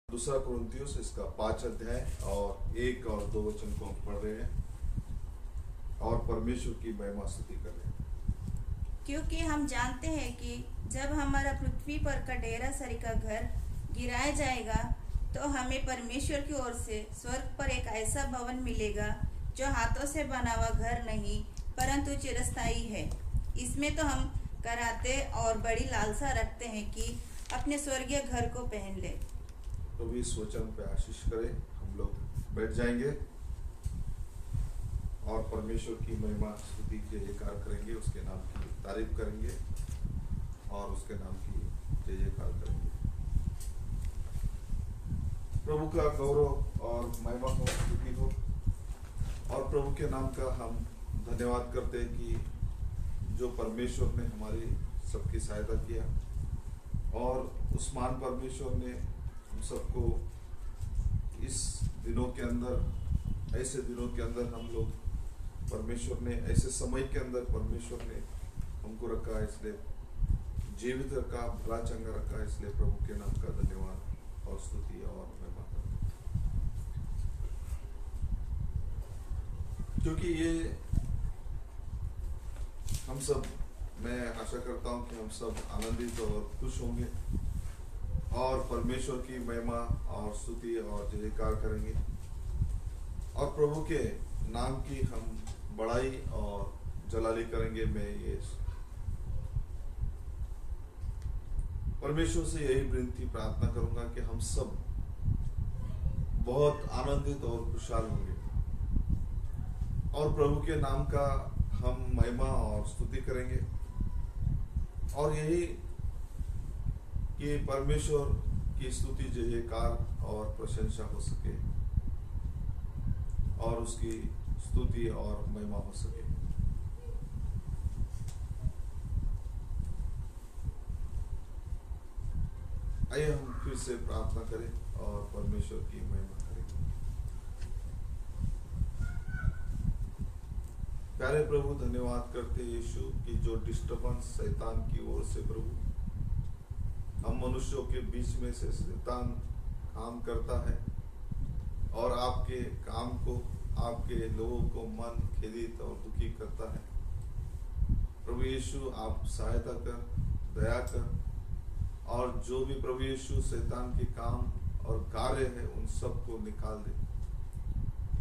दूसरा कुरिन्थियोस इसका 5 अध्याय और 1 और 2 वचन को हम पढ़ रहे हैं और परमेश्वर की महिमा स्तुति कर रहे हैं। क्योंकि हम जानते हैं कि जब हमारा पृथ्वी पर का डेरा सरी का घर गिराया जाएगा तो हमें परमेश्वर की ओर से स्वर्ग पर एक ऐसा भवन मिलेगा जो हाथों से बना हुआ घर नहीं परंतु चिरस्थायी है। इसमें तो हम कराते और बड़ी लालसा रखते हैं कि अपने स्वर्गीय घर को पहन ले। तो भी इस वचन पे आशीष करें। हम लोग बैठ जाएंगे और परमेश्वर की महिमा स्तुति के जयकार करेंगे, उसके नाम की तारीफ करेंगे और उसके नाम की जय जयकार करेंगे। प्रभु का गौरव और महिमा हो, स्तुति हो और प्रभु के नाम का हम धन्यवाद करते हैं कि जो परमेश्वर ने हमारी सबकी सहायता किया और उस महान परमेश्वर ने हम सबको इस दिनों के अंदर, ऐसे दिनों के अंदर हम लोग परमेश्वर ने ऐसे समय के अंदर परमेश्वर ने हमको रखा, इसलिए जीवित रखा, भला चंगा रखा। इसलिए प्रभु के नाम का धन्यवाद और स्तुति और महिमा करते हैं। क्योंकि ये हम सब, मैं आशा करता हूं कि हम सब आनंदित और खुश होंगे और परमेश्वर की महिमा और स्तुति और जयकार करेंगे और प्रभु के नाम की हम बड़ाई और जलाली करेंगे। मैं ये परमेश्वर से यही विनती प्रार्थना करूंगा कि हम सब बहुत आनंदित और खुशहाल होंगे और प्रभु के नाम का हम महिमा और स्तुति करेंगे और यही कि परमेश्वर की स्तुति जयकार और प्रशंसा हो सके और उसकी स्तुति और महिमा हो सके। आइए हम फिर से प्रार्थना करें और परमेश्वर की महिमा करें। प्यारे प्रभु, धन्यवाद करते यीशु कि जो डिस्टर्बेंस शैतान की ओर से प्रभु हम मनुष्यों के बीच में से शैतान काम करता है और आपके काम को, आपके लोगों को मन खेदित और दुखी करता है। प्रभु यीशु, आप सहायता कर, दया कर और जो भी प्रभु यीशु शैतान के काम और कार्य है उन सब को निकाल दे।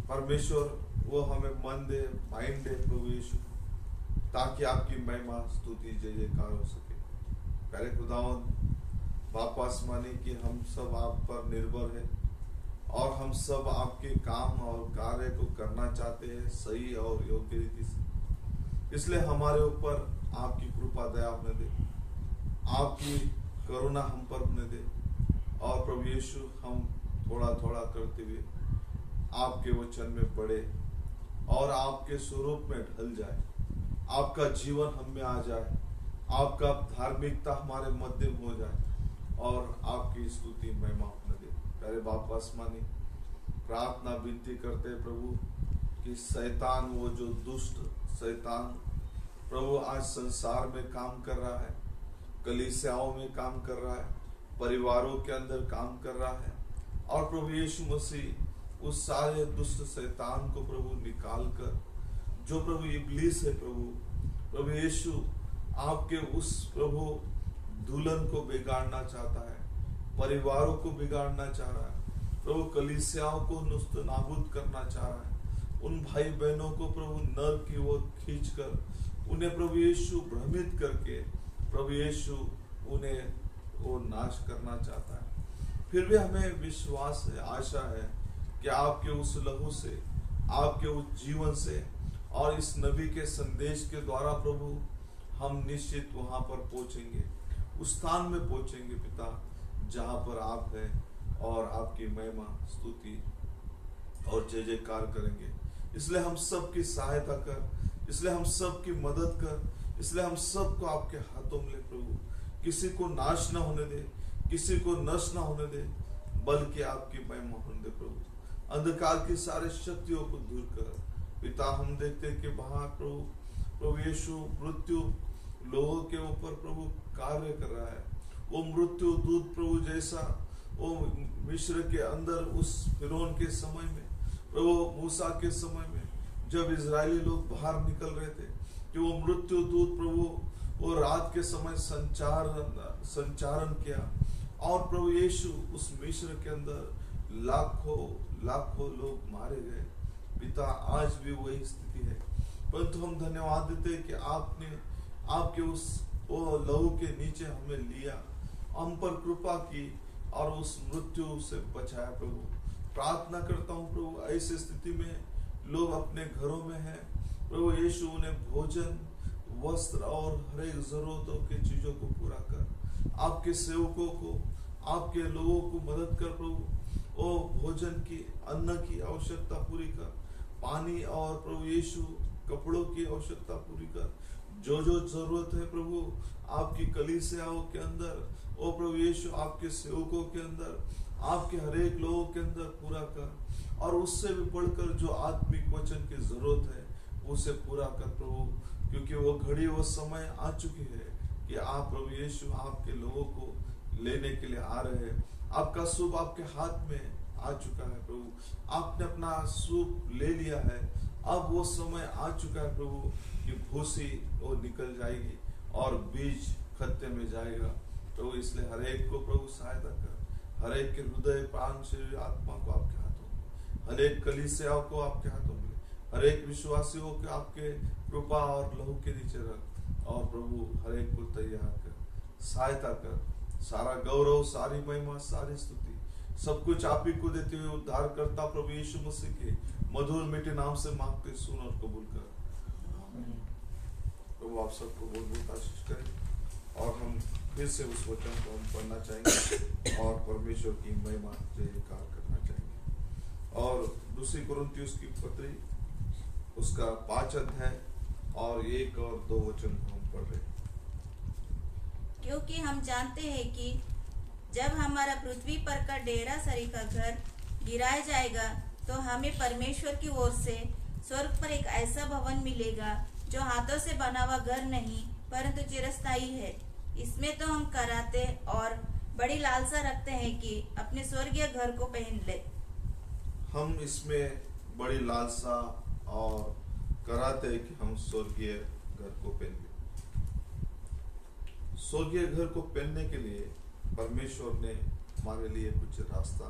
परमेश्वर वो हमें मन दे, माइंड दे प्रभु यीशु, ताकि आपकी महिमा स्तुति जय जयकार हो सके। प्यारे खुदावंद बाप आसमानी कि हम सब आप पर निर्भर हैं और हम सब आपके काम और कार्य को करना चाहते हैं सही और योग्य रीति से। इसलिए हमारे ऊपर आपकी कृपा दया होने दे, आपकी करुणा हम पर होने दे और प्रभु यीशु हम थोड़ा थोड़ा करते हुए आपके वचन में बढ़े और आपके स्वरूप में ढल जाए, आपका जीवन हम में आ जाए, आपका धार्मिकता हमारे मध्य में हो जाए और आपकी स्तुति महिमा होने दे। प्यारे बाप आसमानी, प्रार्थना विनती करते प्रभु कि शैतान, वो जो दुष्ट शैतान प्रभु आज संसार में काम कर रहा है, कलीसियाओं में काम कर रहा है, परिवारों के अंदर काम कर रहा है और प्रभु यीशु मसीह उस सारे दुष्ट शैतान को प्रभु निकाल कर, जो प्रभु इब्लीस है प्रभु यीशु आपके उस प्रभु दुल्हन को बिगाड़ना चाहता है, परिवारों को बिगाड़ना चाह रहा है, प्रभु कलीसियाओं को नाबूद करना चाह रहा है, उन भाई बहनों को प्रभु नर की ओर खींचकर उन्हें प्रभु यीशु भ्रमित करके प्रभु यीशु उन्हें वो नाश करना चाहता है। फिर भी हमें विश्वास है, आशा है कि आपके उस लहू से, आपके उस जीवन से और इस नबी के संदेश के द्वारा प्रभु हम निश्चित वहां पर पहुंचेंगे, उस स्थान में पहुंचेंगे पिता जहां पर आप हैं और आपकी महिमा स्तुति और जय जयकार करेंगे। इसलिए हम सब की सहायता कर, इसलिए हम सब की मदद कर, इसलिए हम सबको आपके हाथों में ले प्रभु। किसी को नाश ना होने दे, किसी को नष्ट ना होने दे, बल्कि आपकी महिमा होने दे प्रभु। अंधकार की सारे शक्तियों को दूर कर पिता। हम देखते कि वहां प्रभु यीशु मृत्यु लोगों के ऊपर प्रभु कार्य कर रहा है। वो मृत्यु दूत प्रभु जैसा वो मिस्र के अंदर उस फिरौन के समय में, प्रभु मूसा के समय में, जब इजरायली लोग बाहर निकल रहे थे, कि वो मृत्यु दूत प्रभु वो रात के समय संचारण किया, और प्रभु यीशु उस मिस्र के अंदर लाखों लाखों लोग मारे गए। पिता, आज भी वही स्थिति है, परंतु हम धन्यवाद देते हैं कि आपने आपके उस वो लहू के नीचे हमें लिया, हम पर कृपा की और उस मृत्यु से बचाया। प्रभु प्रार्थना करता हूँ प्रभु, ऐसी स्थिति में लोग अपने घरों में हैं प्रभु यीशु, उन्हें भोजन, वस्त्र और हर एक जरूरतों की चीजों को पूरा कर, आपके सेवकों को, आपके लोगों को मदद कर प्रभु। ओ भोजन की, अन्न की आवश्यकता पूरी कर, पानी और प्रभु यीशु कपड़ों की आवश्यकता पूरी कर, जो जो जरूरत है प्रभु आपकी कलीसियाओं के अंदर, ओ प्रभु यीशु आपके सेवकों के अंदर, आपके हर एक लोगों के अंदर पूरा कर, और उससे भी बढ़कर जो आत्मिक वचन की जरूरत है उसे पूरा कर प्रभु, क्योंकि वो घड़ी, वो समय आ चुकी है कि आप प्रभु यीशु आपके लोगों को लेने के लिए आ रहे हैं। आपका सूप आपके हाथ में आ चुका है प्रभु, आपने अपना सूप ले लिया है, अब वो समय आ चुका है प्रभु कि भूसी वो निकल जाएगी और बीज खत्ते में जाएगा प्रभु। इसलिए हर एक को प्रभु सहायता कर, हर एक के हृदय, प्राण, शरीर, आत्मा को आपके हाथों में, हर एक कलीसियाओं को आपके हाथों में, हर एक विश्वासियों के आपके कृपा और लहू के नीचे रख, और प्रभु हर एक को तैयार कर, सहायता कर। सारा गौरव, सारी महिमा, सारी स्तुति सब कुछ आप ही को देते हुए उद्धार करता प्रभु यीशु मसीह के मधुर मीठे नाम से मांगते, सुन और कबूल कर। प्रभु आप सबको बहुत बहुत आशीष करें, और हम फिर से उस वचन को हम पढ़ना चाहेंगे और परमेश्वर की महिमा जयकार करना चाहेंगे। और दूसरी कुरिन्थियों की पत्री उसका 5 अध्याय और 1 और 2 वचन को हम पढ़ रहे हैं। क्योंकि हम जानते हैं कि जब हमारा पृथ्वी पर का डेरा सरी का घर गिराया जाएगा, तो हमें परमेश्वर की ओर से स्वर्ग पर एक ऐसा भवन मिलेगा जो हाथों से बना हुआ घर नहीं परंतु चिरस्थायी है। इसमें तो हम कराते और बड़ी लालसा रखते हैं कि अपने स्वर्गीय घर को पहन ले। हम इसमें बड़ी लालसा और कराते हैं कि हम स्वर्गीय घर को पहन ले। स्वर्गीय घर को पहनने के लिए परमेश्वर ने हमारे लिए कुछ रास्ता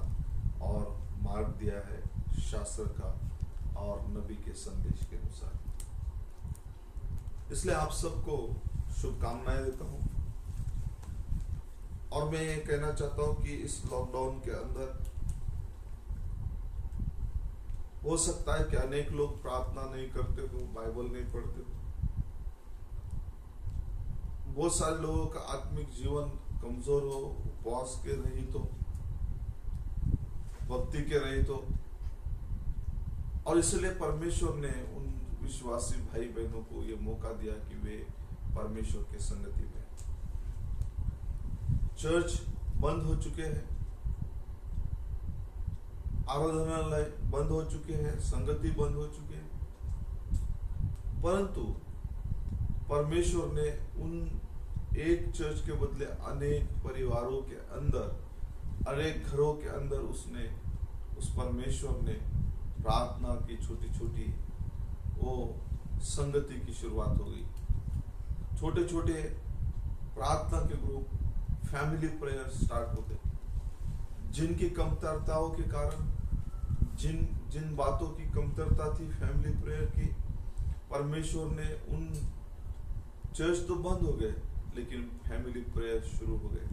और मार्ग दिया है, शास्त्र का और नबी के संदेश के अनुसार। इसलिए आप सबको शुभकामनाएं देता हूं, और मैं ये कहना चाहता हूं कि इस लॉकडाउन के अंदर हो सकता है कि अनेक लोग प्रार्थना नहीं करते हो, बाइबल नहीं पढ़ते हो, बहुत सारे लोगों का आत्मिक जीवन कमजोर हो, उपवास के रहित हो, भक्ति के रहित हो, और इसलिए परमेश्वर ने उन विश्वासी भाई बहनों को ये मौका दिया कि वे परमेश्वर के संगति में। चर्च बंद हो चुके हैं, आराधनालय बंद हो चुके हैं, संगति बंद हो चुके हैं, परंतु परमेश्वर ने उन एक चर्च के बदले अनेक परिवारों के अंदर, अनेक घरों के अंदर उसने, उस परमेश्वर ने प्रार्थना की छोटी छोटी वो संगति की शुरुआत हो गई। छोटे छोटे प्रार्थना के ग्रुप, फैमिली प्रेयर स्टार्ट होते, जिनकी कमतरताओं के कारण, जिन बातों की कमतरता थी फैमिली प्रेयर की, परमेश्वर ने उन चर्च तो बंद हो गए लेकिन फैमिली प्रेयर शुरू हो गए,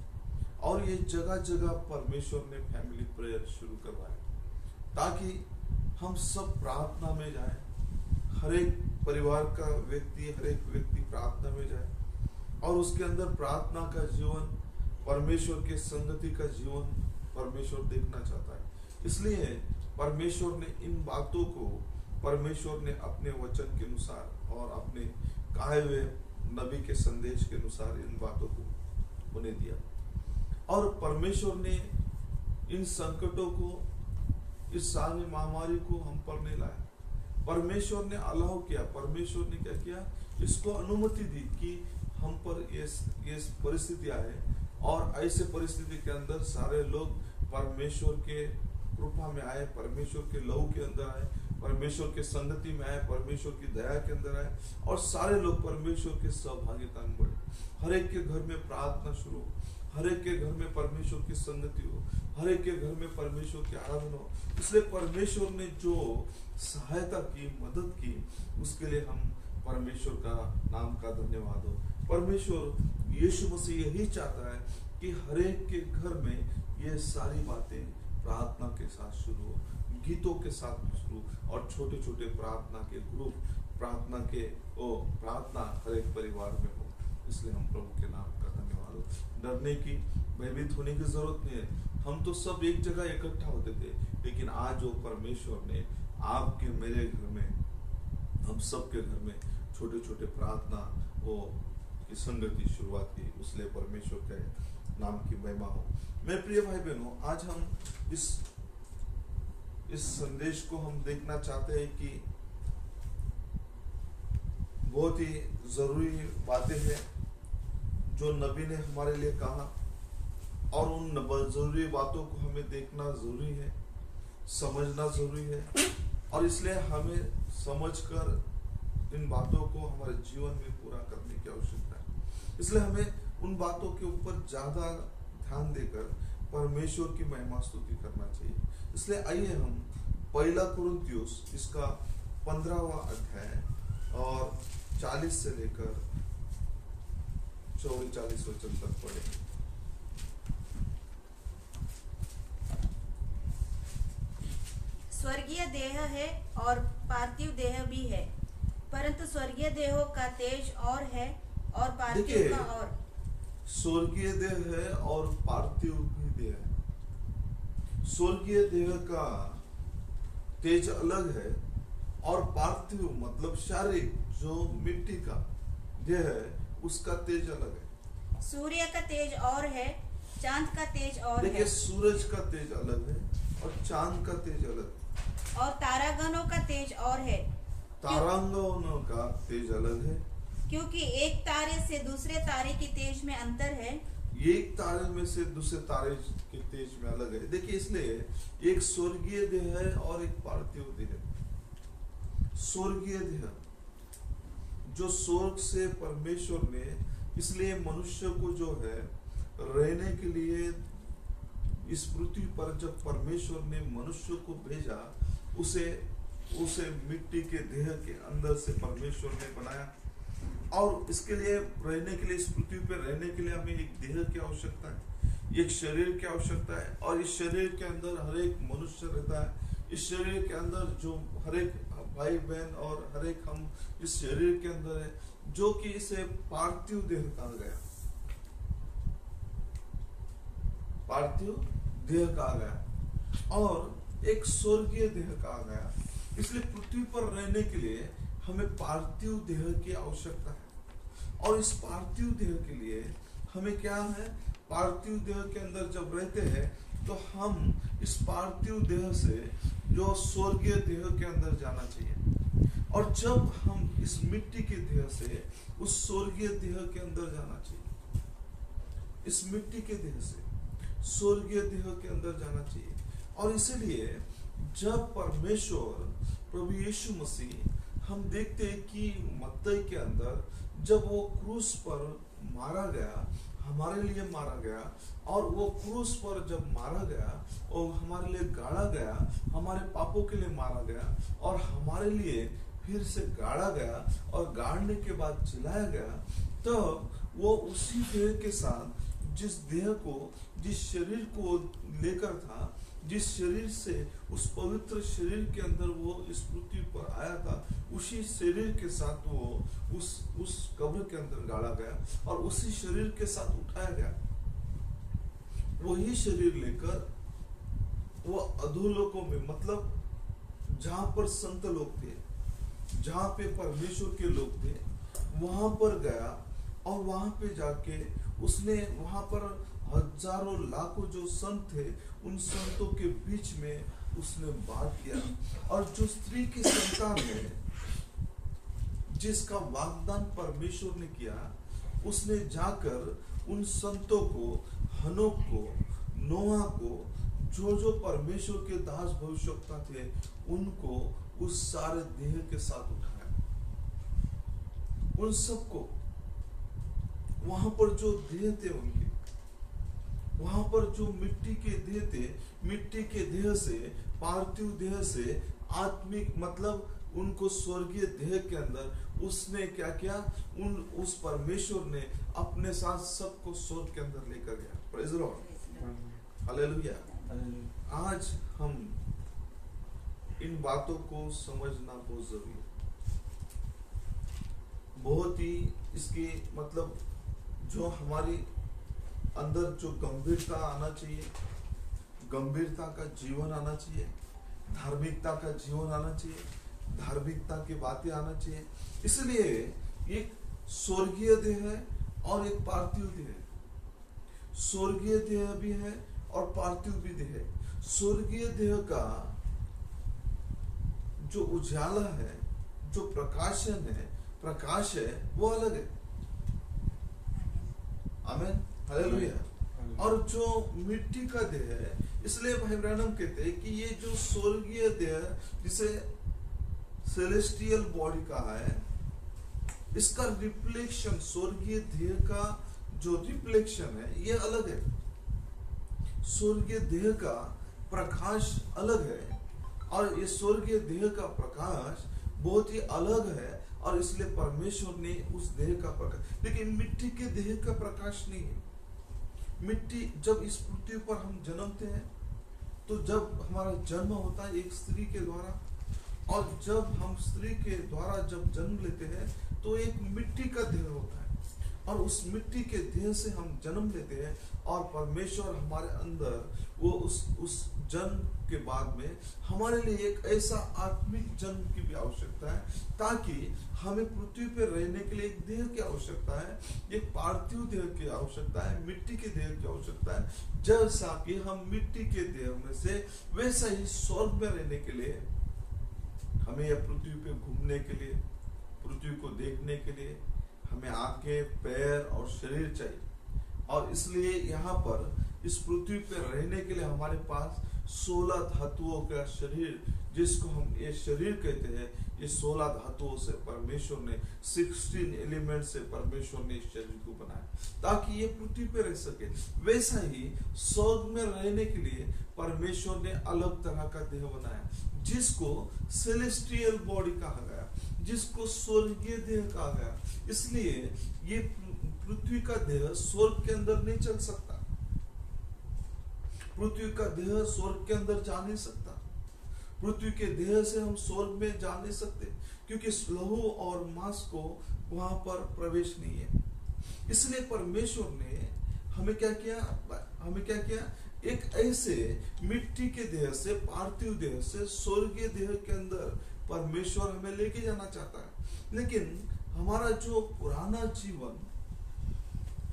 और ये जगह जगह परमेश्वर ने फैमिली प्रेयर शुरू करवाए ताकि हम सब प्रार्थना में जाएं, हर एक परिवार का व्यक्ति, हर एक व्यक्ति प्रार्थना में जाए और उसके अंदर प्रार्थना का जीवन, परमेश्वर के संगति का जीवन परमेश्वर देखना चाहता है। इसलिए परमेश्वर ने इन बातों को, परमेश्वर ने अपने वचन के अनुसार और अपने कहे हुए नबी के संदेश के अनुसार इन बातों को उन्हें दिया, और परमेश्वर ने इन संकटों को, इस सारी महामारी को हम पर नहीं लाया। परमेश्वर ने अलाउ किया, परमेश्वर ने क्या किया, इसको अनुमति दी कि हम पर ये परिस्थिति आए, और ऐसे परिस्थिति के अंदर सारे लोग परमेश्वर के कृपा में आए, परमेश्वर के लहू के अंदर आए, परमेश्वर के संगति में आए, परमेश्वर की दया के अंदर आए और सारे लोग परमेश्वर के सहभागिता में बढ़े। हर एक के घर में प्रार्थना शुरू हो, हर एक के घर में परमेश्वर की संगति हो, हर एक के घर में परमेश्वर की आराधना हो। इसलिए परमेश्वर ने जो सहायता की, मदद की, उसके लिए हम परमेश्वर का नाम का धन्यवाद हो। परमेश्वर यीशु मसीह यही चाहता है कि हर एक के घर में ये सारी बातें प्रार्थना के साथ शुरू हो, गीतों के साथ शुरू, और छोटे छोटे प्रार्थना के ग्रुप, प्रार्थना हर एक परिवार में हो। इसलिए हम प्रभु के नाम का धन्यवाद हो। डरने की, भयभीत होने की जरूरत नहीं है। हम तो सब एक जगह इकट्ठा होते थे, लेकिन आज वो परमेश्वर ने आपके मेरे घर में, हम सबके घर में छोटे छोटे प्रार्थना की संगति शुरुआत की। इसलिए परमेश्वर के नाम की महिमा हो। मेरे प्रिय भाई बहनों, आज हम इस संदेश को हम देखना चाहते हैं कि बहुत ही जरूरी बातें हैं जो नबी ने हमारे लिए कहा, और उन जरूरी बातों को हमें देखना जरूरी है, समझना जरूरी है, और इसलिए हमें समझकर इन बातों को हमारे जीवन में पूरा करने की आवश्यकता है। इसलिए हमें उन बातों के ऊपर ज्यादा ध्यान देकर परमेश्वर की महिमा स्तुति करना चाहिए। इसलिए आइए हम 1 कुरिन्थियुस इसका 15वां अध्याय और 40 से लेकर 44 वचन तक पढ़ेंगे। स्वर्गीय देह है और पार्थिव देह भी है, परंतु स्वर्गीय देहों का तेज और है और पार्थिव का और। स्वर्गीय देह है और पार्थिव भी देह है। स्वर्गीय देह का तेज अलग है, और पार्थिव मतलब शारीरिक जो मिट्टी का देह है उसका तेज अलग है। सूर्य का तेज और है, चांद का तेज और है। देखिए, सूरज का तेज अलग है और चांद का तेज अलग है, और तारागणों का तेज और है। तारागणों का तेज अलग है, क्योंकि एक तारे से दूसरे तारे की तेज में अंतर है। एक तारे में से दूसरे तारे के तेज में अलग है। देखिए, इसलिए एक स्वर्गीय देह है और एक पार्थिव देह है। स्वर्गीय देह जो स्वर्ग से परमेश्वर ने, इसलिए मनुष्य को जो है रहने के लिए इस पृथ्वी पर जब परमेश्वर ने मनुष्य को भेजा, उसे मिट्टी के देह के अंदर से परमेश्वर ने बनाया, और इसके लिए रहने के लिए, इस पृथ्वी पर रहने के लिए हमें एक देह की आवश्यकता है, एक शरीर की आवश्यकता है, और इस शरीर के अंदर हर एक मनुष्य रहता है। इस शरीर के अंदर जो हर एक भाई बहन और हर एक हम इस शरीर के अंदर है, जो कि इसे पार्थिव देह कहा गया, पार्थिव देह कहा गया, और एक स्वर्गीय देह कहा गया। इसलिए पृथ्वी पर रहने के लिए हमें पार्थिव देह की आवश्यकता है, और इस पार्थिव देह के लिए हमें क्या है, पार्थिव देह के अंदर जब रहते हैं तो हम इस पार्थिव देह से जो स्वर्गीय देह के अंदर जाना चाहिए, और जब हम इस मिट्टी के देह से उस स्वर्गीय देह के अंदर जाना चाहिए, इस मिट्टी के देह से स्वर्गीय देह के अंदर जाना चाहिए। और इसलिए जब परमेश्वर प्रभु यीशु मसीह, हम देखते हैं कि मत्ती के अंदर जब वो क्रूस पर मारा गया, हमारे लिए मारा गया, और वो क्रूस पर जब मारा गया और हमारे लिए गाड़ा गया, हमारे पापों के लिए मारा गया और हमारे लिए फिर से गाड़ा गया, और गाड़ने के बाद जिलाया गया, तो वो उसी देह के साथ, जिस देह को, जिस शरीर को लेकर था, जिस शरीर से, उस पवित्र शरीर के अंदर वो इस पृथ्वी पर आया था, उसी शरीर के साथ वो उस कब्र के अंदर गाड़ा गया और उसी शरीर के साथ उठाया गया। वही शरीर लेकर वो अधोलोकों में, मतलब जहां पर संत लोग थे, जहां पे परमेश्वर के लोग थे, वहां पर गया, और वहां पे जाके उसने वहां पर हजारों लाखों जो संत थे, उन संतों के बीच में उसने बात किया, और जो स्त्री की संतान है, जिसका वाग्दान परमेश्वर ने किया, उसने जाकर उन संतों को, हनोक को, नोआ को, जो जो परमेश्वर के दास भविष्यवक्ता थे उनको उस सारे देह के साथ उठाया, उन सबको वहां पर जो देह थे उनके, वहां पर जो मिट्टी के देह थे, मिट्टी के देह से, पार्थिव देह से आत्मिक मतलब उनको स्वर्गीय देह के अंदर उसने क्या किया, उस परमेश्वर ने अपने साथ सबको स्वर्ग के अंदर लेकर गया। Praise the Lord, hallelujah. आज हम इन बातों को समझना बहुत जरूरी है, बहुत ही इसकी मतलब जो हमारी अंदर जो गंभीरता आना चाहिए, गंभीरता का जीवन आना चाहिए, धार्मिकता का जीवन आना चाहिए, धार्मिकता की बातें आना चाहिए। इसलिए एक स्वर्गीय देह है और एक पार्थिव देह है, स्वर्गीय देह भी है और पार्थिव भी देह है। स्वर्गीय देह का जो उजाला है, जो प्रकाशन है, प्रकाश है, वो अलग है। आमीन, हालेलुया। और जो मिट्टी का देह है, इसलिए भाई ब्रैनम कहते हैं कि ये जो स्वर्गीय देह जिसे सेलेस्टियल बॉडी कहा है, इसका रिफ्लेक्शन, स्वर्गीय देह का जो रिफ्लेक्शन है ये अलग है, स्वर्गीय देह का प्रकाश अलग है, और ये स्वर्गीय देह का प्रकाश बहुत ही अलग है। और इसलिए परमेश्वर ने उस देह का प्रकाश, लेकिन मिट्टी के देह का प्रकाश नहीं है। मिट्टी, जब इस पृथ्वी पर हम जन्मते हैं तो जब हमारा जन्म होता है एक स्त्री के द्वारा, और जब हम स्त्री के द्वारा जब जन्म लेते हैं तो एक मिट्टी का देह होता है, और उस मिट्टी के देह से हम जन्म लेते हैं, और परमेश्वर हमारे अंदर वो उस जन्म के बाद में हमारे लिए एक ऐसा आत्मिक जन्म की भी आवश्यकता है, ताकि हमें पृथ्वी पर रहने के लिए एक देह की आवश्यकता है, एक पार्थिव देह की आवश्यकता है, मिट्टी के देह की आवश्यकता है। जैसा कि हम मिट्टी के देह में से, वैसा ही स्वर्ग में रहने के लिए हमें यह पृथ्वी पे घूमने के लिए, पृथ्वी को देखने के लिए हमें आंखें, पैर और शरीर चाहिए। और इसलिए यहाँ पर इस पृथ्वी पे रहने के लिए हमारे पास 16 धातुओं का शरीर, जिसको हम ये शरीर कहते हैं, ये 16 धातुओं से परमेश्वर ने 16 एलिमेंट से परमेश्वर ने इस शरीर को बनाया, ताकि ये पृथ्वी पे रह सके। वैसा ही स्वर्ग में रहने के लिए परमेश्वर ने अलग तरह का देह बनाया, जिसको सेलेस्टियल बॉडी कहा गया, जिसको स्वर्गीय देह कहा गया। इसलिए ये पृथ्वी का देह स्वर्ग के अंदर नहीं चल सकता, पृथ्वी का देह स्वर्ग के अंदर जा नहीं सकता, पृथ्वी के देह से हम स्वर्ग में जा नहीं सकते, क्योंकि लहू और मांस को वहां पर प्रवेश नहीं है। इसलिए परमेश्वर ने हमें क्या किया, एक ऐसे मिट्टी के देह से, पार्थिव देह से स्वर्गीय देह के अंदर परमेश्वर हमें लेके जाना चाहता है। लेकिन हमारा जो पुराना जीवन,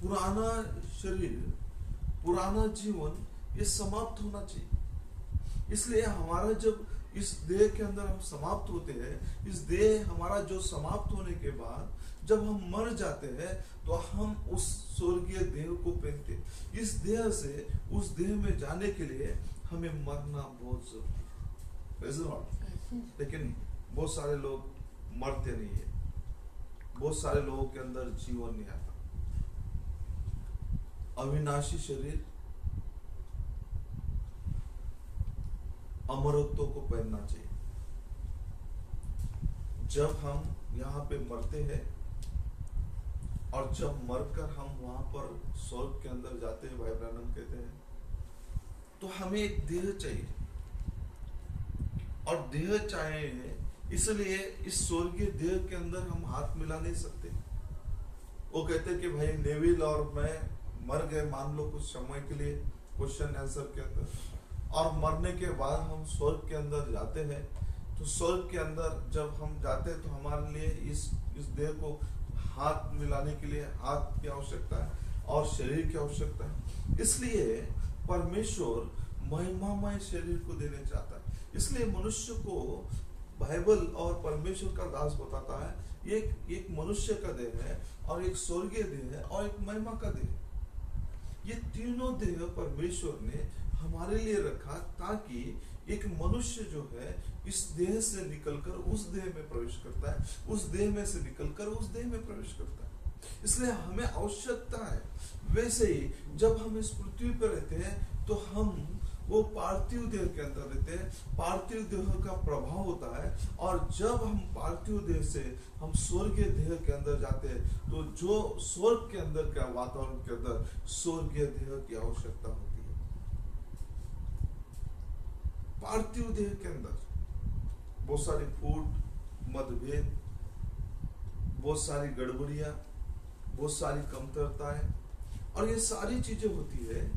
पुराना शरीर, पुराना जीवन, ये समाप्त होना चाहिए। इसलिए हमारा जब इस देह के अंदर हम समाप्त होते हैं, इस देह हमारा जो समाप्त होने के बाद जब हम मर जाते हैं तो हम उस स्वर्गीय देह को पहनते हैं। इस देह से उस देह में जाने के लिए हमें मरना बहुत जरूरी है। लेकिन बहुत सारे लोग मरते नहीं है, बहुत सारे लोगों के अंदर जीवन नहीं आता। अविनाशी शरीर अमरत्व को पहनना चाहिए। जब हम यहाँ पे मरते हैं और जब मरकर हम वहां पर स्वर्ग के अंदर जाते हैं, भाई ब्रैनम कहते हैं, तो हमें एक देह चाहिए, और देह चाहिए इसलिए इस स्वर्गीय देह के अंदर हम हाथ मिला नहीं सकते। वो कहते कि भाई नेविल और मैं मर गए, मान लो कुछ समय के लिए, क्वेश्चन आंसर के अंदर, और मरने के बाद हम स्वर्ग के अंदर जाते हैं। तो स्वर्ग के अंदर जब हम जाते हैं तो हमारे लिए इस देह को हाथ मिलाने के लिए हाथ की आवश्यकता है और शरीर की आवश्यकता है। इसलिए परमेश्वर महिमामय शरीर को देने चाहता है। इसलिए मनुष्य को बाइबल और परमेश्वर का दास बताता है, एक मनुष्य का देह है, और एक स्वर्गीय देह है, और एक महिमा का देह है। ये तीनों देह परमेश्वर ने हमारे लिए रखा, ताकि एक मनुष्य जो है इस देह से निकलकर उस देह में प्रवेश करता है, उस देह में से निकलकर उस देह में प्रवेश करता है। इसलिए हमें आवश्यकता है। वैसे ही जब हम इस पृथ्वी पर रहते हैं तो हम वो पार्थिव देह के अंदर रहते हैं, पार्थिव देह का प्रभाव होता है। और जब हम पार्थिव देह से हम स्वर्गीय देह के अंदर जाते हैं, तो जो स्वर्ग के अंदर का वातावरण के अंदर स्वर्गीय देह की आवश्यकता होती है। पार्थिव देह के अंदर बहुत सारी फूट, मतभेद, बहुत सारी गड़बड़ियां, बहुत सारी कमतरताएं, और ये सारी चीजें होती है।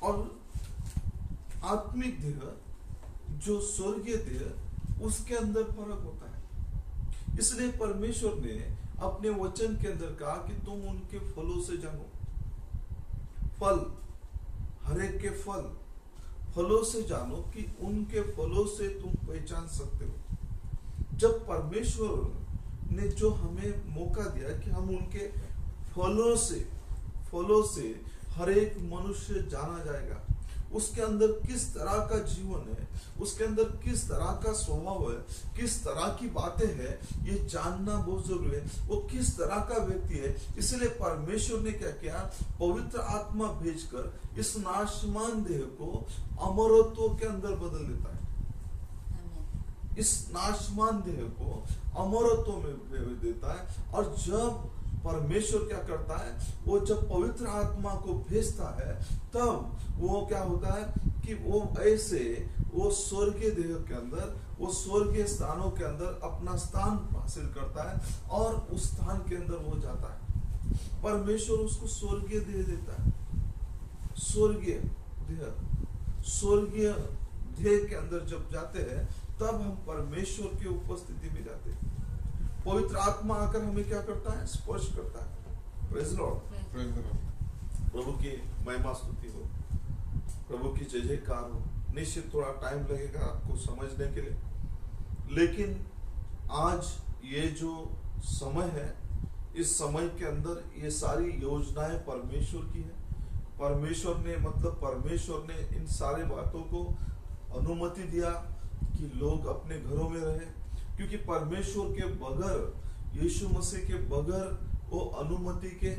और आत्मिक देह जो स्वर्गीय देह, उसके अंदर फर्क होता है। इसलिए परमेश्वर ने अपने वचन के अंदर कहा कि तुम उनके फलों से जानो। फल, हर एक के फलों से जानो, कि उनके फलों से तुम पहचान सकते हो। जब परमेश्वर ने जो हमें मौका दिया कि हम उनके फलों से हर एक मनुष्य जाना जाएगा, उसके अंदर किस तरह का जीवन है, उसके अंदर किस तरह का स्वभाव है, किस तरह की बातें हैं, ये जानना बहुत जरूरी है। वो किस तरह का व्यक्ति है। इसलिए परमेश्वर ने क्या किया, पवित्र आत्मा भेजकर इस नाशमान देह को अमरत्व के अंदर बदल देता है। इस नाशमान देह को अमरत्व में भेज देता है। और जब परमेश्वर क्या करता है, वो जब पवित्र आत्मा को भेजता है, तब वो क्या होता है कि वो ऐसे वो स्वर्गीय देह के अंदर, वो स्वर्गीय स्थानों के अंदर अपना स्थान हासिल करता है, और उस स्थान के अंदर वो जाता है। परमेश्वर उसको स्वर्गीय देह देता है। स्वर्गीय देह के अंदर जब जाते हैं, तब हम परमेश्वर की उपस्थिति में जाते हैं। पवित्र आत्मा आकर हमें क्या करता है, स्पर्श करता है। Praise Lord. प्रभु की महिमा स्तुति हो, प्रभु की जय जयकार हो। निश्चित थोड़ा टाइम लगेगा आपको समझने के लिए, लेकिन आज ये जो समय है, इस समय के अंदर ये सारी योजनाएं परमेश्वर की है। परमेश्वर ने इन सारे बातों को अनुमति दिया कि लोग अपने घरों में रहे, क्योंकि परमेश्वर के बगैर, यीशु मसीह के बगैर, वो अनुमति के,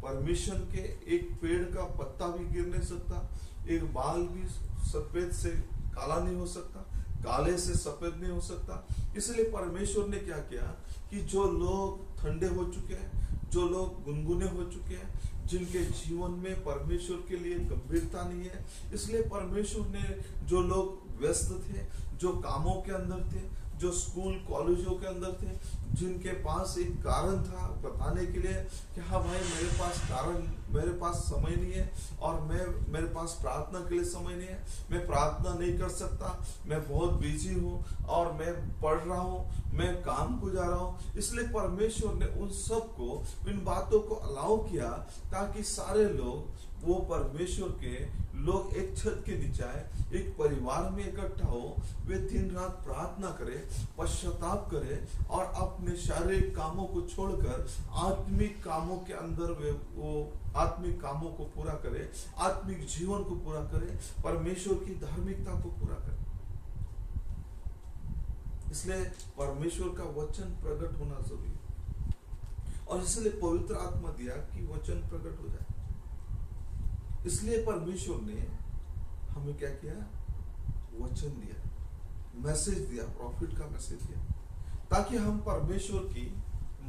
परमिशन के, एक पेड़ का पत्ता भी गिर नहीं सकता, एक बाल भी सफेद से काला नहीं हो सकता, काले से सफेद नहीं हो सकता। इसलिए परमेश्वर ने क्या किया कि जो लोग ठंडे हो चुके हैं, जो लोग गुनगुने हो चुके हैं, जिनके जीवन में परमेश्वर के लिए गंभीरता नहीं है, इसलिए परमेश्वर ने जो लोग व्यस्त थे, जो कामों के अंदर थे, जो स्कूल कॉलेजों के अंदर थे, जिनके पास एक कारण था बताने के लिए कि हाँ भाई मेरे पास समय नहीं है, और मेरे पास प्रार्थना के लिए समय नहीं है, मैं प्रार्थना नहीं कर सकता, मैं बहुत बिजी हूँ, और मैं पढ़ रहा हूँ, मैं काम को जा रहा हूँ। इसलिए परमेश्वर ने उन सबको, इन बातों को अलाउ किया, ताकि सारे लोग, वो परमेश्वर के लोग एक छत के नीचे आए, एक परिवार में इकट्ठा हो, वे दिन रात प्रार्थना करें, पश्चाताप करें, और अपने शारीरिक कामों को छोड़कर आत्मिक कामों के अंदर वो आत्मिक कामों को पूरा करें, आत्मिक जीवन को पूरा करें, परमेश्वर की धार्मिकता को पूरा करें। इसलिए परमेश्वर का वचन प्रकट होना जरूरी है, और इसलिए पवित्र आत्मा दिया कि वचन प्रकट हो जाए। इसलिए परमेश्वर ने हमें क्या किया, वचन दिया, मैसेज दिया, प्रॉफिट का मैसेज दिया, ताकि हम परमेश्वर की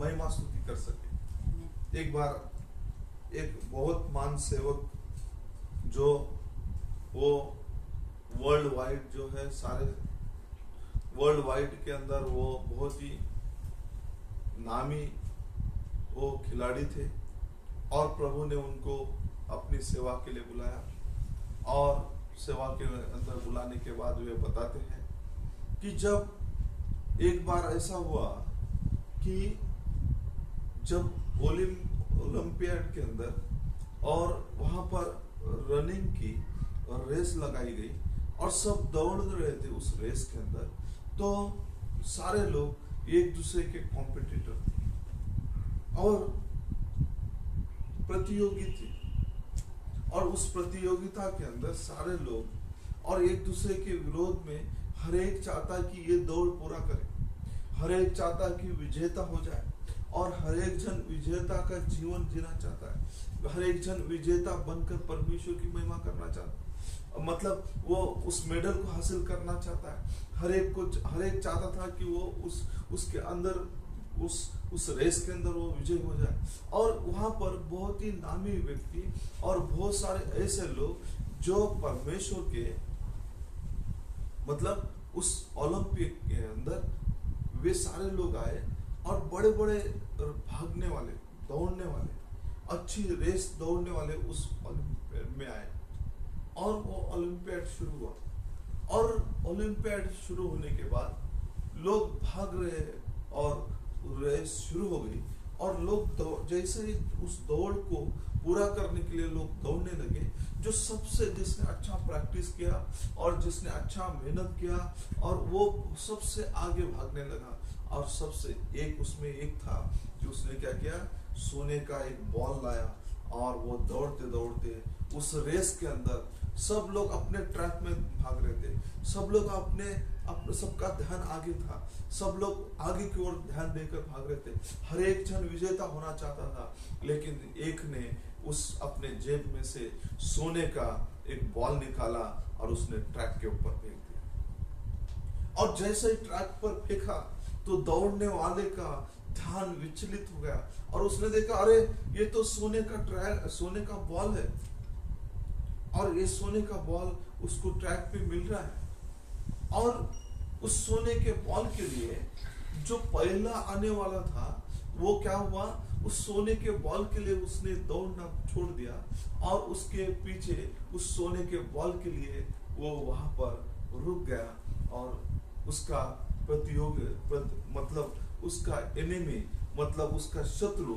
महिमा स्तुति कर सके। एक बार एक बहुत मान सेवक, जो वो वर्ल्ड वाइड जो है, सारे वर्ल्ड वाइड के अंदर वो बहुत ही नामी वो खिलाड़ी थे, और प्रभु ने उनको अपनी सेवा के लिए बुलाया, और सेवा के अंदर बुलाने के बाद वे बताते हैं कि जब एक बार ऐसा हुआ कि जब ओलंपियाड के अंदर, और वहां पर रनिंग की रेस लगाई गई, और सब दौड़ रहे थे उस रेस के अंदर, तो सारे लोग एक दूसरे के कॉम्पिटिटर थे और प्रतियोगी थे, और उस प्रतियोगिता के अंदर सारे लोग और एक दूसरे के विरोध में हर एक चाहता है कि ये दौड़ पूरा करे, हर एक चाहता है कि विजेता हो जाए और हर एक जन विजेता का जीवन जीना चाहता है, हर एक जन विजेता बनकर परमेश्वर की महिमा करना चाहता है, मतलब वो उस मेडल को हासिल करना चाहता है। हर एक चाहता था कि वो उसके अंदर उस रेस के अंदर वो विजय हो जाए। और वहां पर बहुत ही नामी व्यक्ति और बहुत सारे ऐसे लोग जो परमेश्वर के मतलब उस ओलंपिक के अंदर वे सारे लोग आए और बड़े बड़े भागने वाले, दौड़ने वाले, अच्छी रेस दौड़ने वाले उस ओलंपियाड में आए और वो ओलंपियाड शुरू हुआ। और ओलंपियाड शुरू होने के बाद लोग भाग रहे और रेस शुरू हो गई और लोग जैसे ही उस दौड़ को पूरा करने के लिए लोग दौड़ने लगे, जो जिसने अच्छा प्रैक्टिस किया और जिसने अच्छा मेहनत किया और वो सबसे आगे भागने लगा। और सबसे उसमें एक था कि उसने क्या किया, सोने का एक बॉल लाया और वो दौड़ते दौड़ते उस रेस के अंदर सब लोग अपने ट्रैक में भाग रहे थे, सब लोग अपने सबका ध्यान आगे था, सब लोग आगे की ओर ध्यान देकर भाग रहे थे। हर एक जन विजेता होना चाहता था, लेकिन एक ने उस अपने जेब में से सोने का एक बॉल निकाला और उसने ट्रैक के ऊपर फेंक दिया। और जैसे ही ट्रैक पर फेंका तो दौड़ने वाले का ध्यान विचलित हो गया और उसने देखा, अरे ये तो सोने का बॉल है और ये सोने का बॉल उसको ट्रैक पे मिल रहा है। और उस सोने के बॉल के लिए जो पहला आने वाला था वो क्या हुआ, उस सोने के बॉल के लिए उसने दौड़ना छोड़ दिया और उसके पीछे उस सोने के बॉल के लिए वो वहां पर रुक गया। और उसका मतलब उसका एनिमी, मतलब उसका शत्रु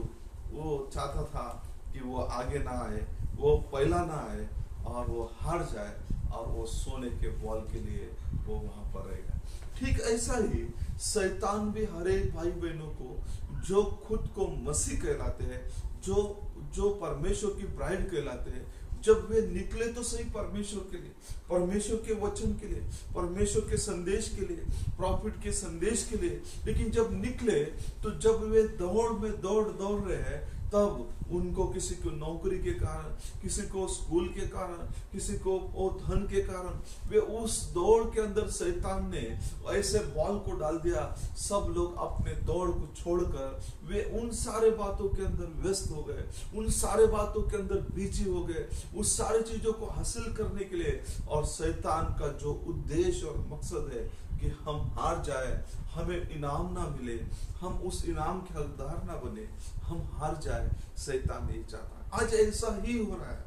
वो चाहता था कि वो आगे ना आए, वो पहला ना आए और वो हार जाए और वो सोने के बॉल के लिए वो वहां पर रहेगा। ठीक ऐसा ही शैतान भी हर एक भाई बहनों को जो खुद को मसीह कहलाते हैं, जो परमेश्वर की ब्राइड कहलाते हैं, जब वे निकले तो सही परमेश्वर के लिए, परमेश्वर के वचन के लिए, परमेश्वर के संदेश के लिए, प्रॉफिट के संदेश के लिए, लेकिन जब निकले तो जब वे दौड़ में दौड़ रहे हैं, तब उनको किसी को नौकरी के कारण, किसी को स्कूल के कारण, किसी को धन के कारण, वे उस दौड़ के अंदर शैतान ने ऐसे बॉल को डाल दिया। सब लोग अपने दौड़ को छोड़कर वे उन सारे बातों के अंदर व्यस्त हो गए, उन सारे बातों के अंदर बिजी हो गए, उस सारी चीजों को हासिल करने के लिए। और शैतान का जो उद्देश्य और मकसद है कि हम हार जाए, हमें इनाम ना मिले, हम उस इनाम के हकदार ना बने, हम हार जाए, शैतान नहीं चाहता। आज ऐसा ही हो रहा है।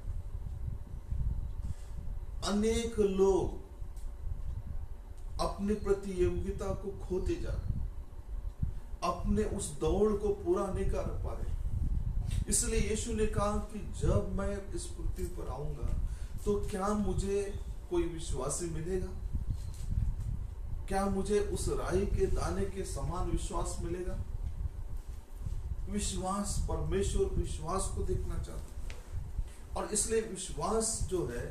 अनेक लोग अपनी प्रतियोगिता को खोते जा रहे, अपने उस दौड़ को पूरा नहीं कर पा रहे। इसलिए यीशु ने कहा कि जब मैं इस पृथ्वी पर आऊंगा तो क्या मुझे कोई विश्वासी मिलेगा? क्या मुझे उस राई के दाने के समान विश्वास मिलेगा? विश्वास, परमेश्वर विश्वास को देखना चाहता है। और इसलिए विश्वास जो है,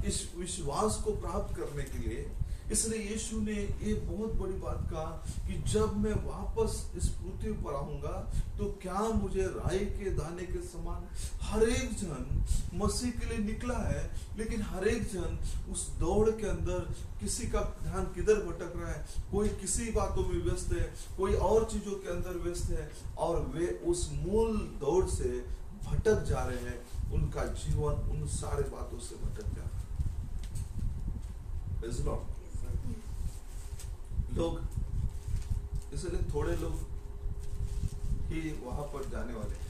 इस विश्वास को प्राप्त करने के लिए इसलिए यीशु ने ये बहुत बड़ी बात कहा कि जब मैं वापस इस पृथ्वी पर आऊंगा तो क्या मुझे राई के दाने के समान। हर एक जन मसीह के लिए निकला है, लेकिन हर एक जन उस दौड़ के अंदर किसी का ध्यान किधर भटक रहा है, कोई किसी बातों में व्यस्त है, कोई और चीजों के अंदर व्यस्त है, और वे उस मूल दौड़ से भटक जा रहे हैं। उनका जीवन उन सारे बातों से भटक जा रहा है। लोग, इसलिए थोड़े लोग ही वहां पर जाने वाले हैं,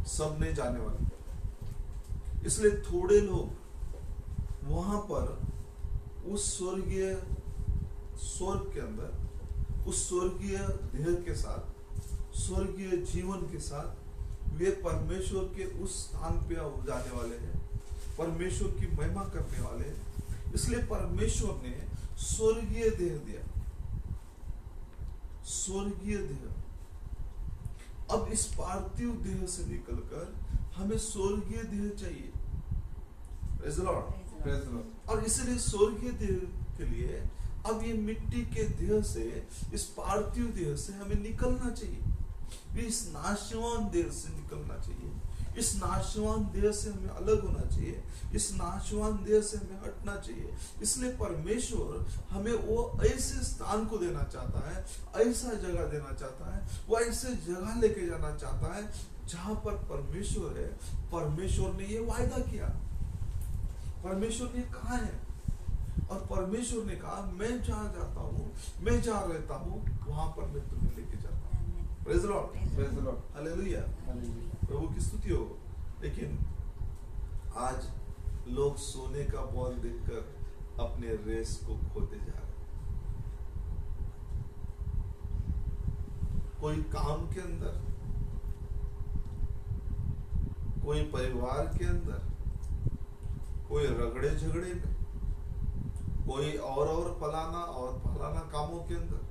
सब नहीं जाने वाले। इसलिए थोड़े लोग वहां पर उस स्वर्ग के अंदर, उस स्वर्गीय देह के साथ, स्वर्गीय जीवन के साथ वे परमेश्वर के उस स्थान पे जाने वाले हैं, परमेश्वर की महिमा करने वाले हैं। इसलिए परमेश्वर ने स्वर्गीय देह दिया, स्वर्गीय देह। अब इस पार्थिव देह से निकलकर हमें स्वर्गीय देह चाहिए। Praise the Lord। Praise the Lord। और इसलिए स्वर्गीय देह के लिए अब ये मिट्टी के देह से, इस पार्थिव देह से हमें निकलना चाहिए। इस नाशवान देह से निकलना चाहिए। इस नाशवान देह से हमें अलग होना चाहिए। इस नाशवान देह से हमें हटना चाहिए। इसलिए परमेश्वर हमें वो ऐसे स्थान को देना चाहता है, ऐसा जगह देना चाहता है, वो ऐसे जगह लेके जाना चाहता है जहां पर परमेश्वर है। परमेश्वर ने ये वायदा किया, परमेश्वर ने कहा है, और परमेश्वर ने कहा मैं जहां जाता हूँ, मैं जहां रहता हूँ, वहां पर मैं तुम्हें लेके जाता हूँ। Praise the Lord। Praise the Lord। Hallelujah. Hallelujah। प्रभु की स्तुति हो। लेकिन आज लोग सोने का बॉल देखकर अपने रेस को खोते जा रहे हैं। कोई काम के अंदर, कोई परिवार के अंदर, कोई रगड़े झगड़े में, कोई और फलाना कामों के अंदर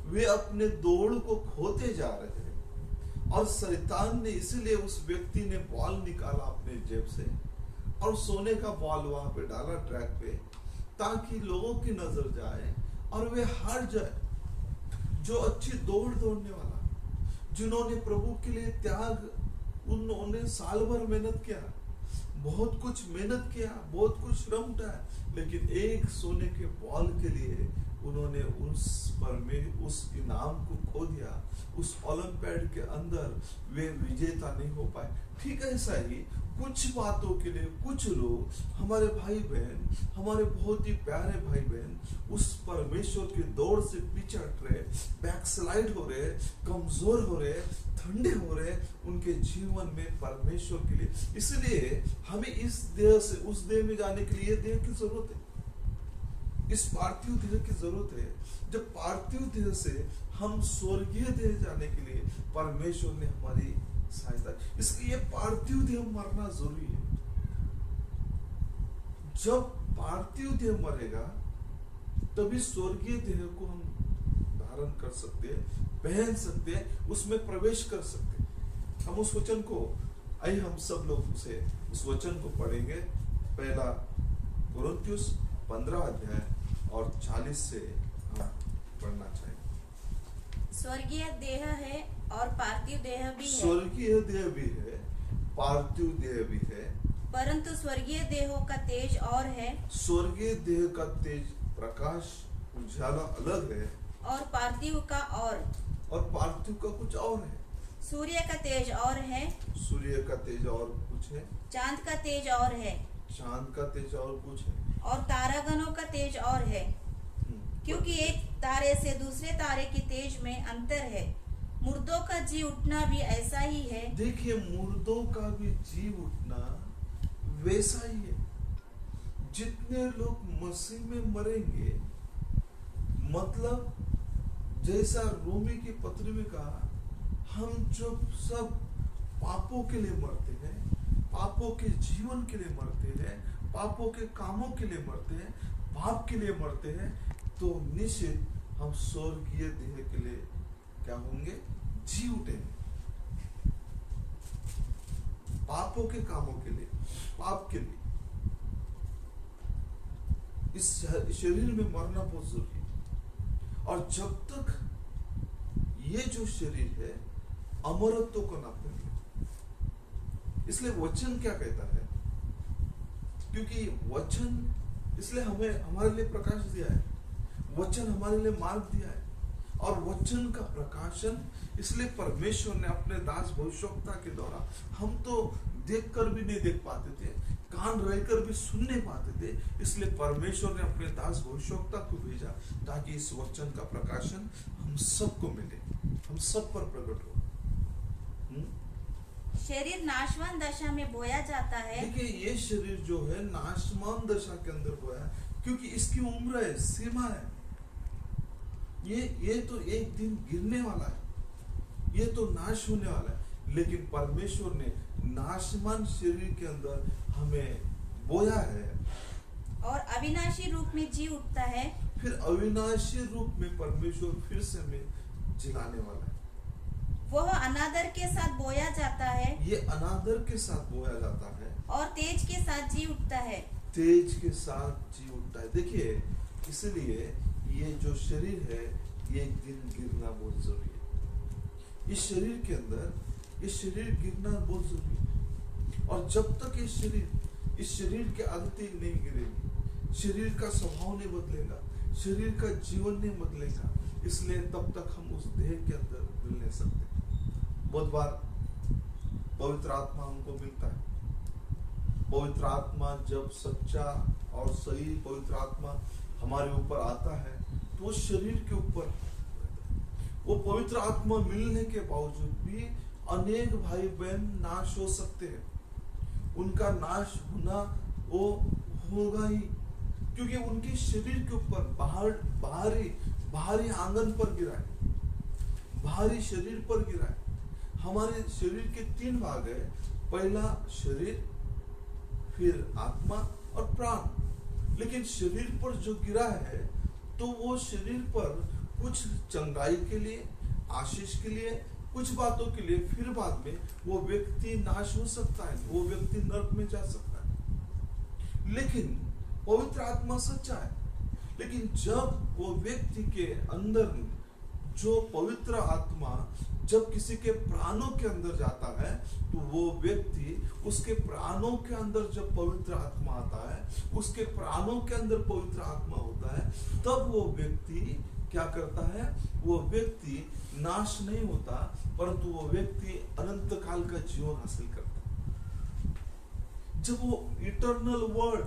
वे अपने दौड़ को खोते जा रहे हैं। और शैतान ने इसलिए उस व्यक्ति ने बॉल निकाला अपने जेब से और सोने का बॉल वहां पे डाला ट्रैक पे, ताकि लोगों की नजर जाए और वे हार जाए। जो अच्छी दौड़ दौड़ने वाला, जिन्होंने प्रभु के लिए त्याग, उन्होंने साल भर मेहनत किया, बहुत कुछ मेहनत किया, बहुत कुछ श्रम उठाया, लेकिन एक सोने के बॉल के लिए उन्होंने उस इनाम को खो दिया। उस ओलंपियाड के अंदर वे विजेता नहीं हो पाए। ठीक ऐसा ही कुछ बातों के लिए कुछ लोग, हमारे भाई बहन, हमारे बहुत ही प्यारे भाई बहन, उस परमेश्वर की दौड़ से पीछे हट रहे, बैकस्लाइड हो रहे, कमजोर हो रहे, ठंडे हो रहे उनके जीवन में परमेश्वर के लिए। इसलिए हमें इस देह से उस देह में जाने के लिए देह की जरूरत है, इस पार्थिव देह की जरूरत है। जब पार्थिव देह से हम स्वर्गीय देह जाने के लिए परमेश्वर ने हमारी सहायता, इसलिए पार्थिव देह मरना जरूरी है। जब पार्थिव देह मरेगा तभी स्वर्गीय देह को हम धारण कर सकते हैं, पहन सकते हैं, उसमें प्रवेश कर सकते हैं। हम उस वचन को, आइए हम सब लोग उस वचन को पढ़ेंगे। पहला कोरिन्थियुस 15 अध्याय और 40 से हम पढ़ना चाहेंगे। स्वर्गीय देह है और पार्थिव देह भी है, स्वर्गीय देह भी है, पार्थिव देह भी है, परंतु स्वर्गीय देहों का तेज और है, स्वर्गीय देह का तेज प्रकाश उजाला अलग है, और पार्थिव का और पार्थिव का कुछ और है। सूर्य का तेज और है, सूर्य का तेज और कुछ है, चांद का तेज और है, चांद का तेज और कुछ है, और तारागणों का तेज और है, क्योंकि एक तारे से दूसरे तारे की तेज में अंतर है। मुर्दों का जी उठना भी ऐसा ही है। देखिए, मुर्दों का भी जी उठना वैसा ही है। जितने लोग मसीह में मरेंगे, मतलब जैसा रोमी की पत्री में कहा, हम जब सब पापों के लिए मरते हैं, पापों के जीवन के लिए मरते हैं, पापों के कामों के लिए मरते हैं, पाप के लिए मरते हैं, तो निश्चित हम स्वर्गीय देह के लिए क्या होंगे? जी उठेंगे। पापों के कामों के लिए, पाप के लिए इस शरीर में मरना बहुत जरूरी है। और जब तक ये जो शरीर है अमरत्व को ना पाएंगे, इसलिए वचन क्या कहता है? क्योंकि वचन इसलिए हमें हमारे लिए प्रकाश दिया है, वचन हमारे लिए मार्ग दिया है, और वचन का प्रकाशन इसलिए परमेश्वर ने अपने दास भविष्यवक्ता के द्वारा, हम तो देखकर भी नहीं देख पाते थे, कान रहकर भी सुन नहीं पाते थे, इसलिए परमेश्वर ने अपने दास भविष्यवक्ता को भेजा ताकि इस वचन का प्रकाशन हम सबको मिले, हम सब पर प्रकट हो। शरीर नाशवान दशा में बोया जाता है। देखिए, ये शरीर जो है नाशवान दशा के अंदर बोया, क्योंकि इसकी उम्र है, सीमा है। ये तो एक दिन गिरने वाला है, ये तो नाश होने वाला है, लेकिन परमेश्वर ने नाशवान शरीर के अंदर हमें बोया है और अविनाशी रूप में जी उठता है। फिर अविनाशी रूप में परमेश्वर फिर से हमें जिलाने वाला है, वह अनादर के साथ बोया जाता है ये अनादर के साथ बोया जाता है और तेज के साथ जी उठता है। तेज के साथ जी उठता है। देखिए, इसलिए ये जो शरीर है ये एक दिन गिरना बहुत जरूरी है। इस शरीर के अंदर ये शरीर गिरना बहुत जरूरी है। और जब तक इस शरीर की आदतें नहीं गिरेगी, शरीर का स्वभाव नहीं बदलेगा, शरीर का जीवन नहीं बदलेगा, इसलिए तब तक हम उस देह के अंदर मिल नहीं सकते। बहुत बार पवित्र आत्मा हमको मिलता है। पवित्र आत्मा जब सच्चा और सही पवित्र आत्मा हमारे ऊपर आता है तो वो शरीर के ऊपर, वो पवित्र आत्मा मिलने के बावजूद भी अनेक भाई बहन नाश हो सकते हैं। उनका नाश होना वो होगा ही, क्योंकि उनके शरीर के ऊपर बाहरी आंगन पर गिरा है, बाहरी शरीर पर गिरा है। हमारे शरीर के 3 भाग है, पहला शरीर, फिर आत्मा और प्राण। लेकिन शरीर पर जो गिरा है तो वो शरीर पर कुछ चंगाई के लिए, आशीष के लिए, कुछ बातों के लिए, फिर बाद में वो व्यक्ति नाश हो सकता है, वो व्यक्ति नरक में जा सकता है। लेकिन पवित्र आत्मा सच्चा है। लेकिन जब वो व्यक्ति के अंदर जो पवित्र आत्मा जब किसी के प्राणों के अंदर जाता है तो वो व्यक्ति, उसके प्राणों के अंदर जब पवित्र आत्मा आता है, उसके प्राणों के अंदर पवित्र आत्मा होता है, तब वो व्यक्ति क्या करता है? वो व्यक्ति नाश नहीं होता, परंतु वो व्यक्ति अनंत काल का जीवन हासिल करता है। जब वो eternal word,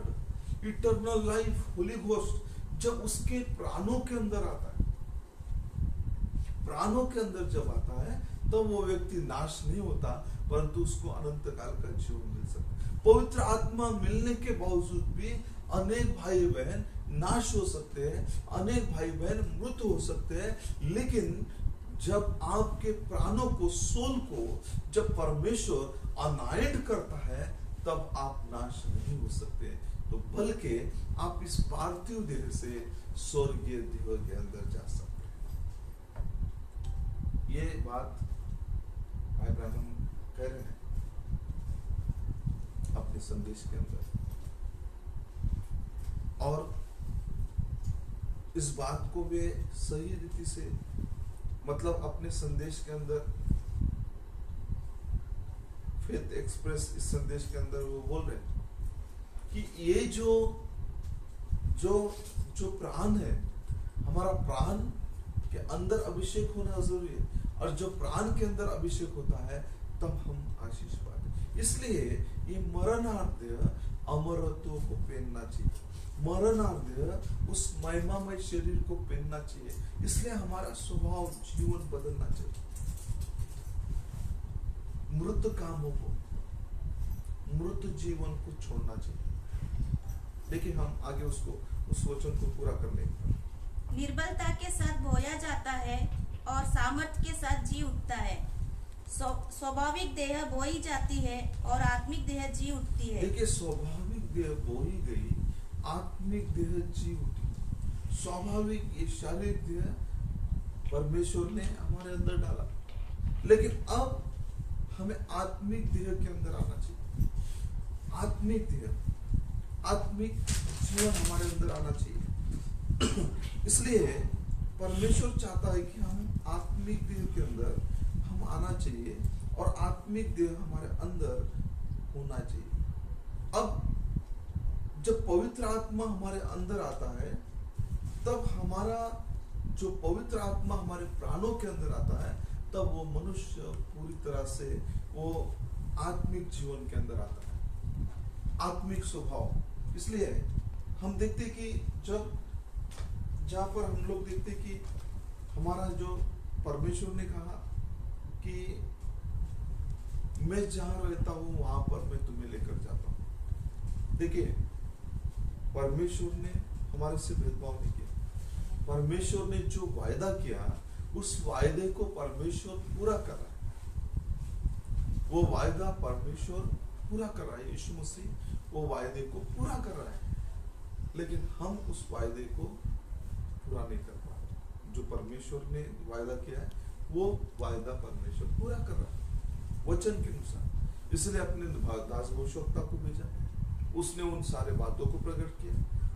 eternal life, Holi ghost जब उसके प्राणों के अंदर आता है, प्राणों के अंदर जब आता है, तो वो व्यक्ति नाश नहीं होता, परंतु उसको अनंत काल का जीवन मिल सकता है। पवित्र आत्मा मिलने के बावजूद भी अनेक भाई बहन नाश हो सकते हैं, अनेक भाई बहन मृत हो सकते हैं। लेकिन जब आपके प्राणों को, सोल को जब परमेश्वर अनायड करता है, तब आप नाश नहीं हो सकते, तो बल्कि आप इस पार्थिव देह से स्वर्गीय देह के अंदर जा सकते हैं। ये बात भाई ब्रह्मन कह रहे हैं अपने संदेश के अंदर, और इस बात को वे सही रीति से, मतलब अपने संदेश के अंदर, फेथ एक्सप्रेस इस संदेश के अंदर वो बोल रहे हैं कि ये जो प्राण है, हमारा प्राण के अंदर अभिषेक होना जरूरी है, और जब प्राण के अंदर अभिषेक होता है तब हम आशीष पाते। इसलिए ये मरणार्थ अमरत्व को पहनना चाहिए, मरणार्थ उस महिमामय शरीर को पहनना चाहिए। इसलिए हमारा स्वभाव, जीवन बदलना चाहिए। मृत कामों को, मृत जीवन को छोड़ना चाहिए। देखिए, हम आगे उस वचन को पूरा कर लेंगे। निर्बलता के साथ बोया जाता है और सामर्थ्य के साथ जी उठता है। स्वाभाविक देह बोई जाती है और आत्मिक देह जी उठती है। देखिए, स्वाभाविक देह बोई गई, आत्मिक देह जी उठी। स्वाभाविक ये शारीरिक देह परमेश्वर ने हमारे अंदर डाला, लेकिन अब हमें आत्मिक देह के अंदर आना चाहिए। आत्मिक देह, आत्मिक जीवन हमारे अंदर आना चाहिए। इसलिए परमेश्वर चाहता है कि हम आत्मिक देह के अंदर हम आना चाहिए, और आत्मिक देह हमारे अंदर होना चाहिए। अब जब पवित्र आत्मा हमारे अंदर आता है, तब हमारा जो पवित्र आत्मा हमारे प्राणों के अंदर आता है, तब वो मनुष्य पूरी तरह से वो आत्मिक जीवन के अंदर आता है, आत्मिक स्वभाव। इसलिए हम देखते कि जहाँ पर हम लोग देखते कि हमारा जो परमेश्वर ने कहा कि मैं जहाँ रहता हूँ वहां पर मैं तुम्हें लेकर जाता हूँ। देखिए, परमेश्वर ने हमारे से भेदभाव नहीं किया। परमेश्वर ने जो वायदा किया, उस वायदे को परमेश्वर पूरा कर रहा है। वो वायदा परमेश्वर पूरा कर रहा है। यीशु मसीह वो वायदे को पूरा कर रहा है, लेकिन हम उस वायदे को पूरा नहीं कर पा रहे। जो परमेश्वर ने वायदा किया है वो वायदा परमेश्वर पूरा कर रहा है वचन के अनुसार। इसलिए अपने दास भविष्यवक्ता को भेजा, उसने उन सारे बातों को प्रकट किया,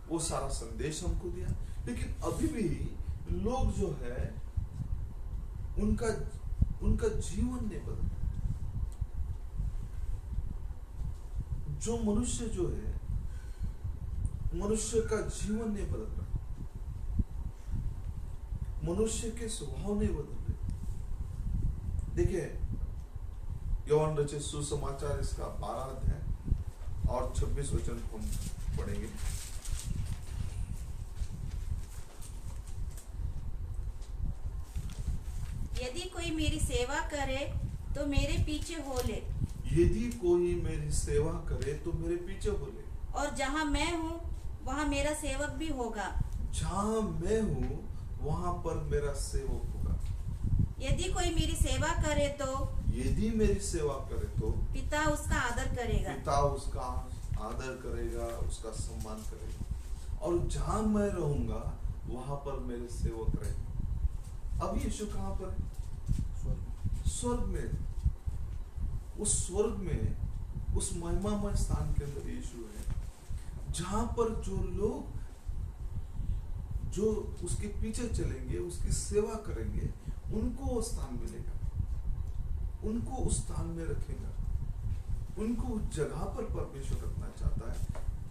वो सारा संदेश हमको दिया। लेकिन अभी भी लोग जो है उनका जीवन नहीं बदला। जो मनुष्य जो है, मनुष्य का जीवन नहीं बदल रहा, मनुष्य के स्वभाव नहीं बदल रहे। देखिए योहान रचित सुसमाचार इसका 12 अध्याय और 26 वचन को हम पढ़ेंगे। यदि कोई मेरी सेवा करे तो मेरे पीछे हो ले, यदि कोई मेरी सेवा करे तो मेरे पीछे हो ले, और जहाँ मैं हूँ वहाँ मेरा सेवक भी होगा। जहाँ मैं हूँ वहां पर मेरा सेवक होगा। यदि कोई मेरी सेवा करे तो, यदि मेरी सेवा करे तो पिता उसका आदर करेगा, पिता उसका आदर करेगा, उसका सम्मान करेगा, और जहां मैं रहूंगा वहां पर मेरे सेवक रहेंगे। अब यीशु कहां पर है? स्वर्ग में। उस स्वर्ग में, उस महिमामय स्थान के अंदर यीशु है, जहां पर जो लोग जो उसके पीछे चलेंगे, उसकी सेवा करेंगे, उनको वो स्थान मिलेगा, उनको उस स्थान में रखेगा, उनको उस जगह पर परमेश्वर रखना चाहता है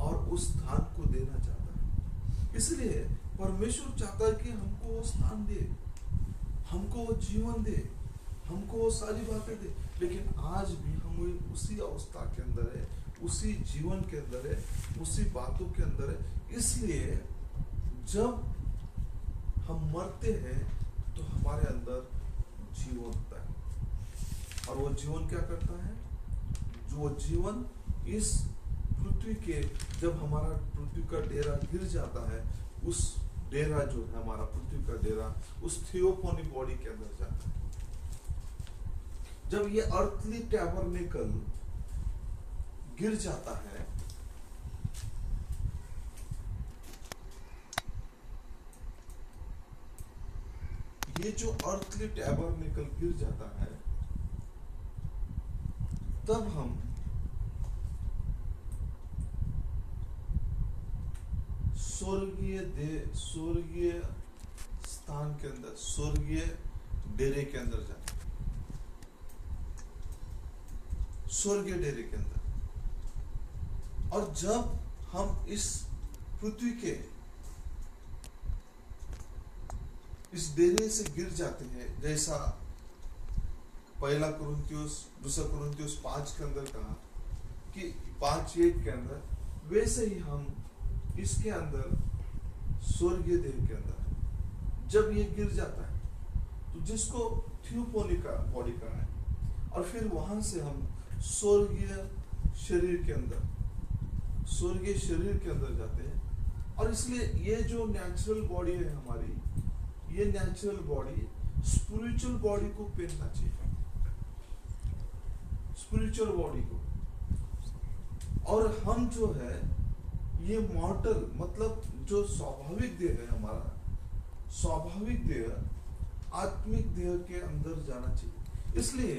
और उस स्थान को देना चाहता है। इसलिए परमेश्वर चाहता है कि हमको वो स्थान दे, हमको वो जीवन दे, हमको वो सारी बातें दे। लेकिन आज भी हम उसी अवस्था के अंदर है, उसी जीवन के अंदर है, उसी बातों के अंदर है। इसलिए जब हम मरते हैं तो हमारे अंदर जीवन होता है, और वो जीवन क्या करता है? जो जीवन इस पृथ्वी के, जब हमारा पृथ्वी का डेरा गिर जाता है, उस डेरा जो है हमारा पृथ्वी का डेरा, उस थियोफोनिक बॉडी के अंदर जाता है। जब ये अर्थली टैबरनेकल गिर जाता है, ये जो अर्थली टैबरनेकल गिर जाता है, तब हम स्वर्गीय स्थान के अंदर, स्वर्गीय डेरे के अंदर जाते हैं, स्वर्गीय डेरे के अंदर। और जब हम इस पृथ्वी के इस डेरे से गिर जाते हैं, जैसा पहला कुरिन्थियोस 5 के अंदर कहा कि 5:1 के अंदर, वैसे ही हम इसके अंदर स्वर्गीय देह के अंदर है। जब ये गिर जाता है तो जिसको थियोफोनिक बॉडी का है, और फिर वहां से हम स्वर्गीय शरीर के अंदर जाते हैं। और इसलिए ये जो नेचुरल बॉडी है हमारी, ये नेचुरल बॉडी स्पिरिचुअल बॉडी को पहनना चाहिए, स्पिरिचुअल बॉडी को। और हम जो है ये मॉर्टल, मतलब जो स्वाभाविक देह है हमारा, स्वाभाविक देह आत्मिक देह के अंदर जाना चाहिए। इसलिए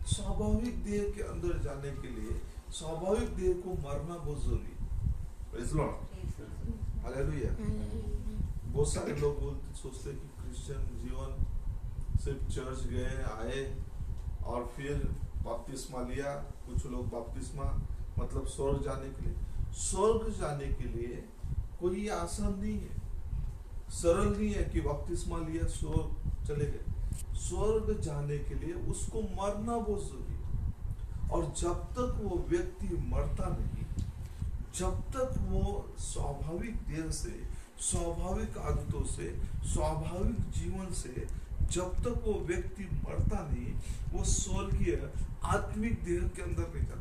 स्वाभाविक देह के अंदर जाने के लिए स्वाभाविक देह को मरना बहुत जरूरी है। Praise Lord, hallelujah. बहुत सारे लोग सोचते कि क्रिश्चियन जीवन सिर्फ चर्च गए आए और फिर बपतिस्मा लिया। कुछ लोग बपतिस्मा मतलब स्वर्ग जाने के लिए, स्वर्ग जाने के लिए कोई आसान नहीं है, सरल नहीं है कि बपतिस्मा लिया स्वर्ग चले गए। स्वर्ग जाने के लिए उसको मरना बहुत जरूरी है। और जब तक वो व्यक्ति मरता नहीं, जब तक वो स्वाभाविक देह से, स्वाभाविक आदतों से, स्वाभाविक जीवन से जब तक वो व्यक्ति मरता नहीं, वो स्वर्गीय आत्मिक देह के अंदर नहीं जाता।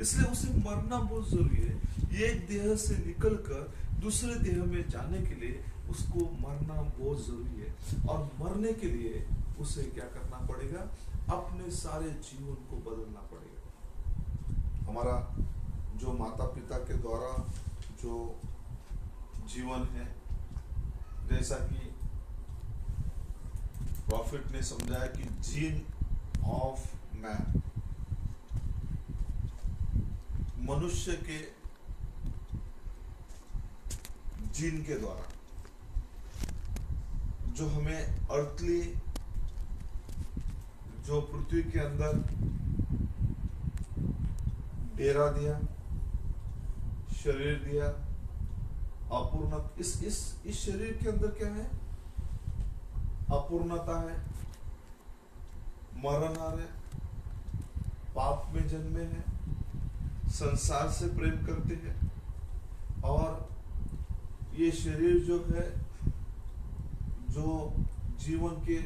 इसलिए उसे मरना बहुत जरूरी है। एक देह से निकलकर दूसरे देह में जाने के लिए उसको मरना बहुत जरूरी है। और मरने के लिए उसे क्या करना पड़ेगा? अपने सारे जीवन को बदलना पड़ेगा। हमारा जो माता पिता के द्वारा जो जीवन है, जैसा कि प्रॉफिट ने समझाया कि जीन ऑफ मैन, मनुष्य के जीन के द्वारा जो हमें अर्थली, जो पृथ्वी के अंदर डेरा दिया, शरीर दिया, अपूर्ण, इस शरीर के अंदर क्या है? अपूर्णता है, मरण आ रहे, पाप में जन्मे हैं, संसार से प्रेम करते हैं, और ये शरीर जो है, जो जीवन के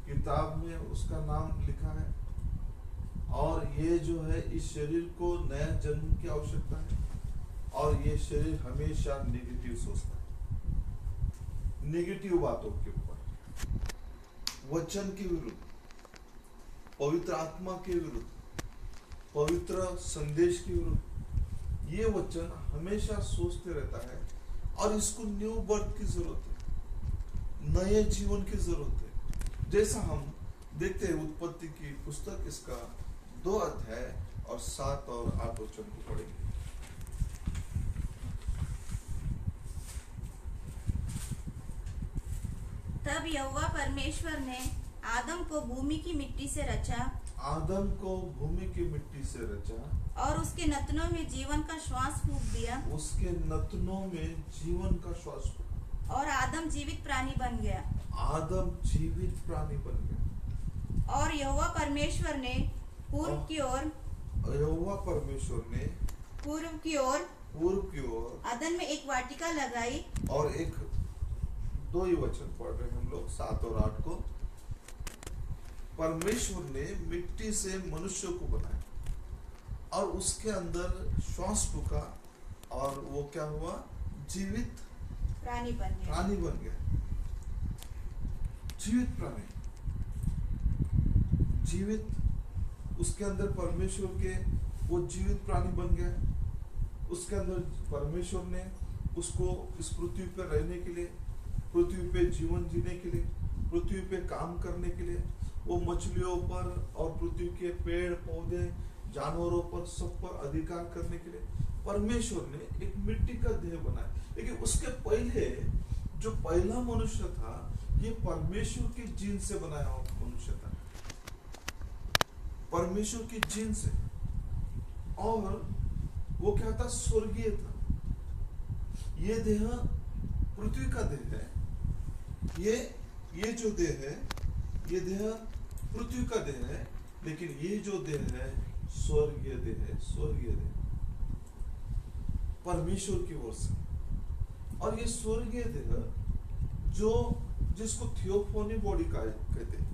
किताब में उसका नाम लिखा है, और ये जो है इस शरीर को नया जन्म की आवश्यकता है, और ये शरीर हमेशा नेगेटिव सोचता है, नेगेटिव बातों के ऊपर, वचन के विरुद्ध, पवित्र आत्मा के विरुद्ध, पवित्र संदेश के विरुद्ध ये वचन हमेशा सोचते रहता है, और इसको न्यू बर्थ की जरूरत है, नए जीवन की जरूरत है। जैसा हम देखते हैं उत्पत्ति की पुस्तक, इसका 2 अध्याय और 7 और 8 वचन को पढ़ेंगे। तब यहोवा परमेश्वर ने आदम को भूमि की मिट्टी से रचा, आदम को भूमि की मिट्टी से रचा, और उसके नथनों में जीवन का श्वास फूंक दिया, उसके नथनों में जीवन का श्वास फूंका, और आदम जीवित प्राणी बन गया। आदम जीवित प्राणी बन गया। और यहोवा परमेश्वर ने पूर्व की ओर, यहोवा परमेश्वर ने पूर्व की ओर आदन में एक वाटिका लगाई, और एक 2 ही वचन पढ़ रहे हैं हम लोग, 7 और 8 को। परमेश्वर ने मिट्टी से मनुष्य को बनाया और उसके अंदर श्वास फूंका, और वो क्या हुआ? जीवित प्राणी बन गया। जीवित प्राणी, जीवित, उसके अंदर परमेश्वर के वो जीवित प्राणी बन गया। उसके अंदर परमेश्वर ने उसको इस पृथ्वी पर रहने के लिए, पृथ्वी पे जीवन जीने के लिए, पृथ्वी पे काम करने के लिए, वो मछलियों पर और पृथ्वी के पेड़ पौधे जानवरों पर, सब पर अधिकार करने के लिए परमेश्वर ने एक मिट्टी का देह बनाया। लेकिन उसके पहले जो पहला मनुष्य था, ये परमेश्वर के जीन से बनाया हुआ मनुष्य था, परमेश्वर की जीन से, और वो क्या था? स्वर्गीय था। ये देह पृथ्वी का देह है, ये जो देह है, ये देह पृथ्वी का देह है, लेकिन ये जो देह है स्वर्गीय देह है, स्वर्गीय देह परमेश्वर की ओर से। और ये स्वर्गीय देह जो जिसको थियोफोनी बॉडी कहते हैं,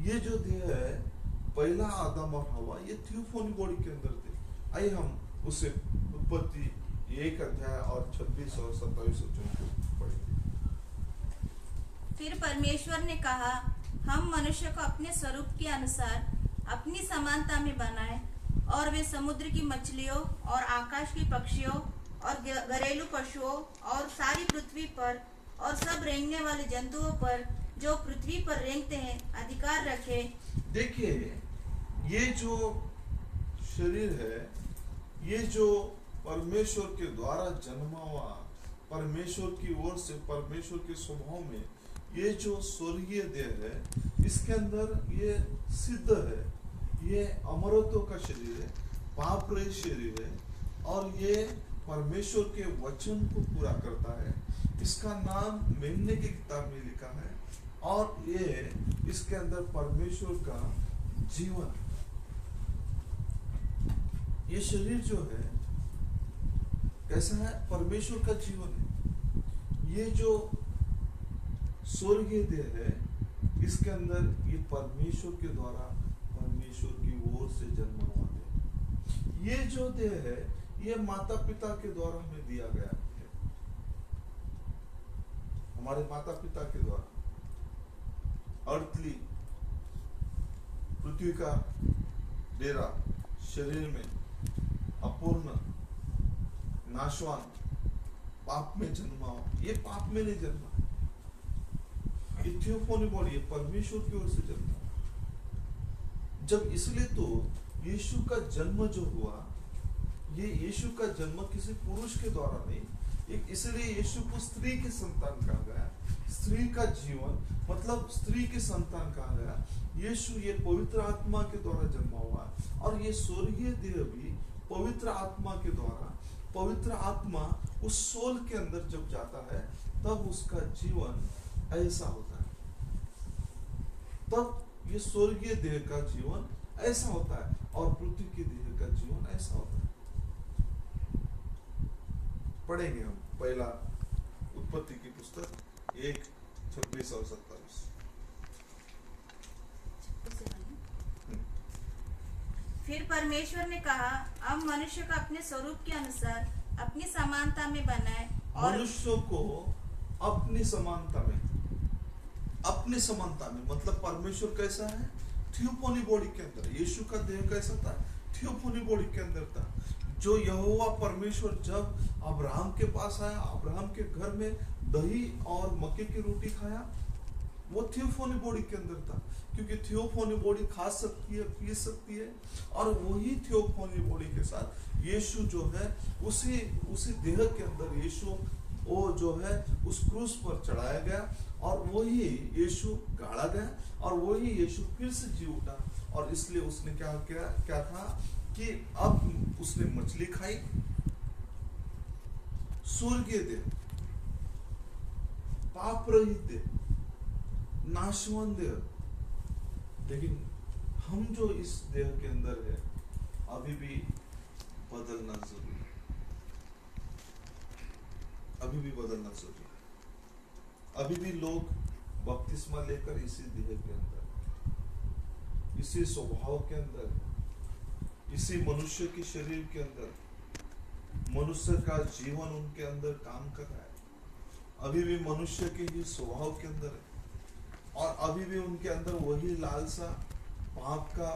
ये जो देह है, पहला आदम और हवा, ये थियोफोनी बॉडी के अंदर थे। आइए हम उसे उत्पत्ति 1 अध्याय और 26 और 27 वचन को पढ़ेंगे। फिर परमेश्वर ने कहा, हम मनुष्य को अपने स्वरूप के अनुसार अपनी समानता में बनाएं, और वे समुद्र की मछलियों और आकाश की पक्षियों और घरेलू पशुओं और सारी पृथ्वी पर और सब रेंगने वाले जंतुओं पर जो पृथ्वी पर रेंगते हैं अधिकार रखे। देखिए, ये जो शरीर है, ये जो परमेश्वर के द्वारा जन्मा हुआ, परमेश्वर की ओर से, परमेश्वर के स्वभाव में ये जो स्वर्गीय देह है, इसके अंदर ये सिद्ध है, ये अमरत्व का शरीर है, पाप रहित शरीर है, और ये परमेश्वर के वचन को पूरा करता है। इसका नाम मेमने की किताब में लिखा है, और ये इसके अंदर परमेश्वर का जीवन, ये शरीर जो है कैसा है? परमेश्वर का जीवन है। ये जो स्वर्गीय देह है, इसके अंदर ये परमेश्वर के द्वारा, परमेश्वर की ओर से जन्मा हुआ देह। ये जो देह है, ये माता पिता के द्वारा हमें दिया गया है, हमारे माता पिता के द्वारा। अर्थली पृथ्वी का डेरा, शरीर में अपूर्ण, नाशवान, पाप में जन्मा हो। ये पाप में नहीं जन्मा, ये थियोफनी बॉडी है, परमेश्वर की ओर से जन्मा हुआ। जब इसलिए तो यीशु का जन्म जो हुआ, ये यीशु का जन्म किसी पुरुष के द्वारा नहीं, एक इसलिए यीशु को स्त्री की संतान कहा गया। स्त्री का जीवन मतलब स्त्री की संतान कहा गया। यीशु ये पवित्र आत्मा के द्वारा जन्मा हुआ, और ये स्वर्गीय देह भी पवित्र आत्मा के द्वारा, पवित्र आत्मा उस सोल के अंदर जब जाता है तब उसका जीवन ऐसा होता है। तब ये स्वर्गीय देह का जीवन ऐसा होता है और पृथ्वी के देह का जीवन ऐसा होता है। पढ़ेंगे हम पहला उत्पत्ति की पुस्तक 1:26 और 27। फिर परमेश्वर ने कहा, अब मनुष्य को अपने स्वरूप के अनुसार अपनी समानता में बनाए, और मनुष्य को अपनी समानता में, अपनी समानता में मतलब परमेश्वर कैसा है? थियोफनी बॉडी के अंदर। यीशु का देह कैसा था? थियोफनी बॉडी के अंदर था। जो यहोवा परमेश्वर जब अब्राहम के पास आया, अब्राहम के घर में दही और मक्के की रोटी खाया, वो थियोफनी बॉडी के अंदर था। क्योंकि थियोफनी बॉडी खा सकती है, पी सकती है, और वही थियोफनी बॉडी के साथ यीशु जो है उसी देह के अंदर यीशु वो जो है उस क्रूस पर चढ़ाया गया, और वही यीशु गाड़ा गया, और वही यीशु फिर से जी उठा। और इसलिए उसने क्या था कि अब उसने मछली खाई, स्वर्गीय देह, पाप रहित देह, नाशवान देह। लेकिन हम जो इस देह के अंदर है अभी भी बदलना जरूरी है, अभी भी बदलना जरूरी है। अभी भी लोग बपतिस्मा लेकर इसी देह के अंदर, इसी स्वभाव के अंदर, इसी मनुष्य के शरीर के अंदर, मनुष्य का जीवन उनके अंदर काम कर रहा है। अभी भी मनुष्य के ही स्वभाव के अंदर है, और अभी भी उनके अंदर वही लालसा, पाप का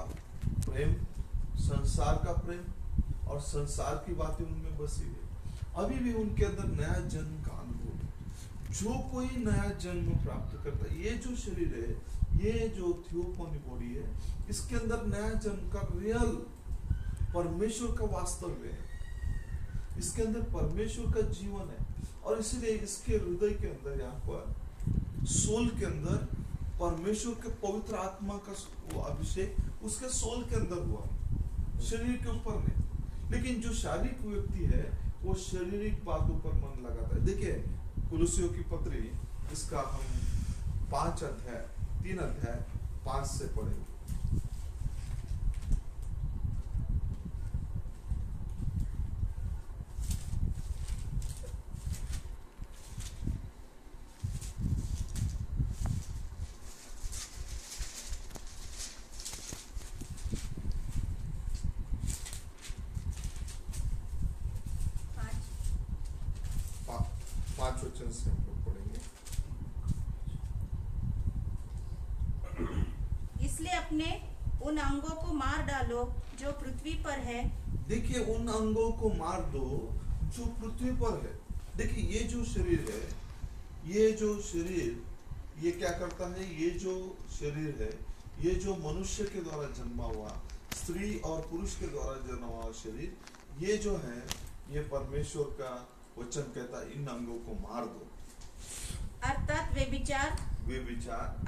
प्रेम, संसार का प्रेम और संसार की बातें उनमें बसी है। अभी भी उनके अंदर नया जन्म का अनुभव है। जो कोई नया जन्म प्राप्त करता है, ये जो शरीर है, ये जो थियोफनी बॉडी है, इसके अंदर नया जन्म का रियल परमेश्वर का वास्तव है, इसके अंदर परमेश्वर का जीवन है। और इसलिए इसके हृदय के अंदर, यहाँ पर सोल के अंदर परमेश्वर के पवित्र आत्मा का वो अभिषेक उसके सोल के अंदर हुआ, शरीर के ऊपर नहीं। लेकिन जो शारीरिक व्यक्ति है वो शारीरिक बातों पर मन लगाता है। देखिए कुलुसियों की पत्री, इसका हम 3 अध्याय 5 से पढ़ेंगे। से हम लोग पढ़ेंगे। इसलिए अपने उन अंगों को मार डालो जो पृथ्वी पर है। देखिए उन अंगों को मार दो जो पृथ्वी पर है। देखिए ये जो शरीर है, ये क्या करता है? ये जो शरीर है, ये जो मनुष्य के द्वारा जन्मा हुआ, स्त्री और पुरुष के द्वारा जन्मा हुआ शरीर, ये जो है, ये परमेश्वर का वचन कहता है इन अंगों को मार दो। अर्थात व्यभिचार,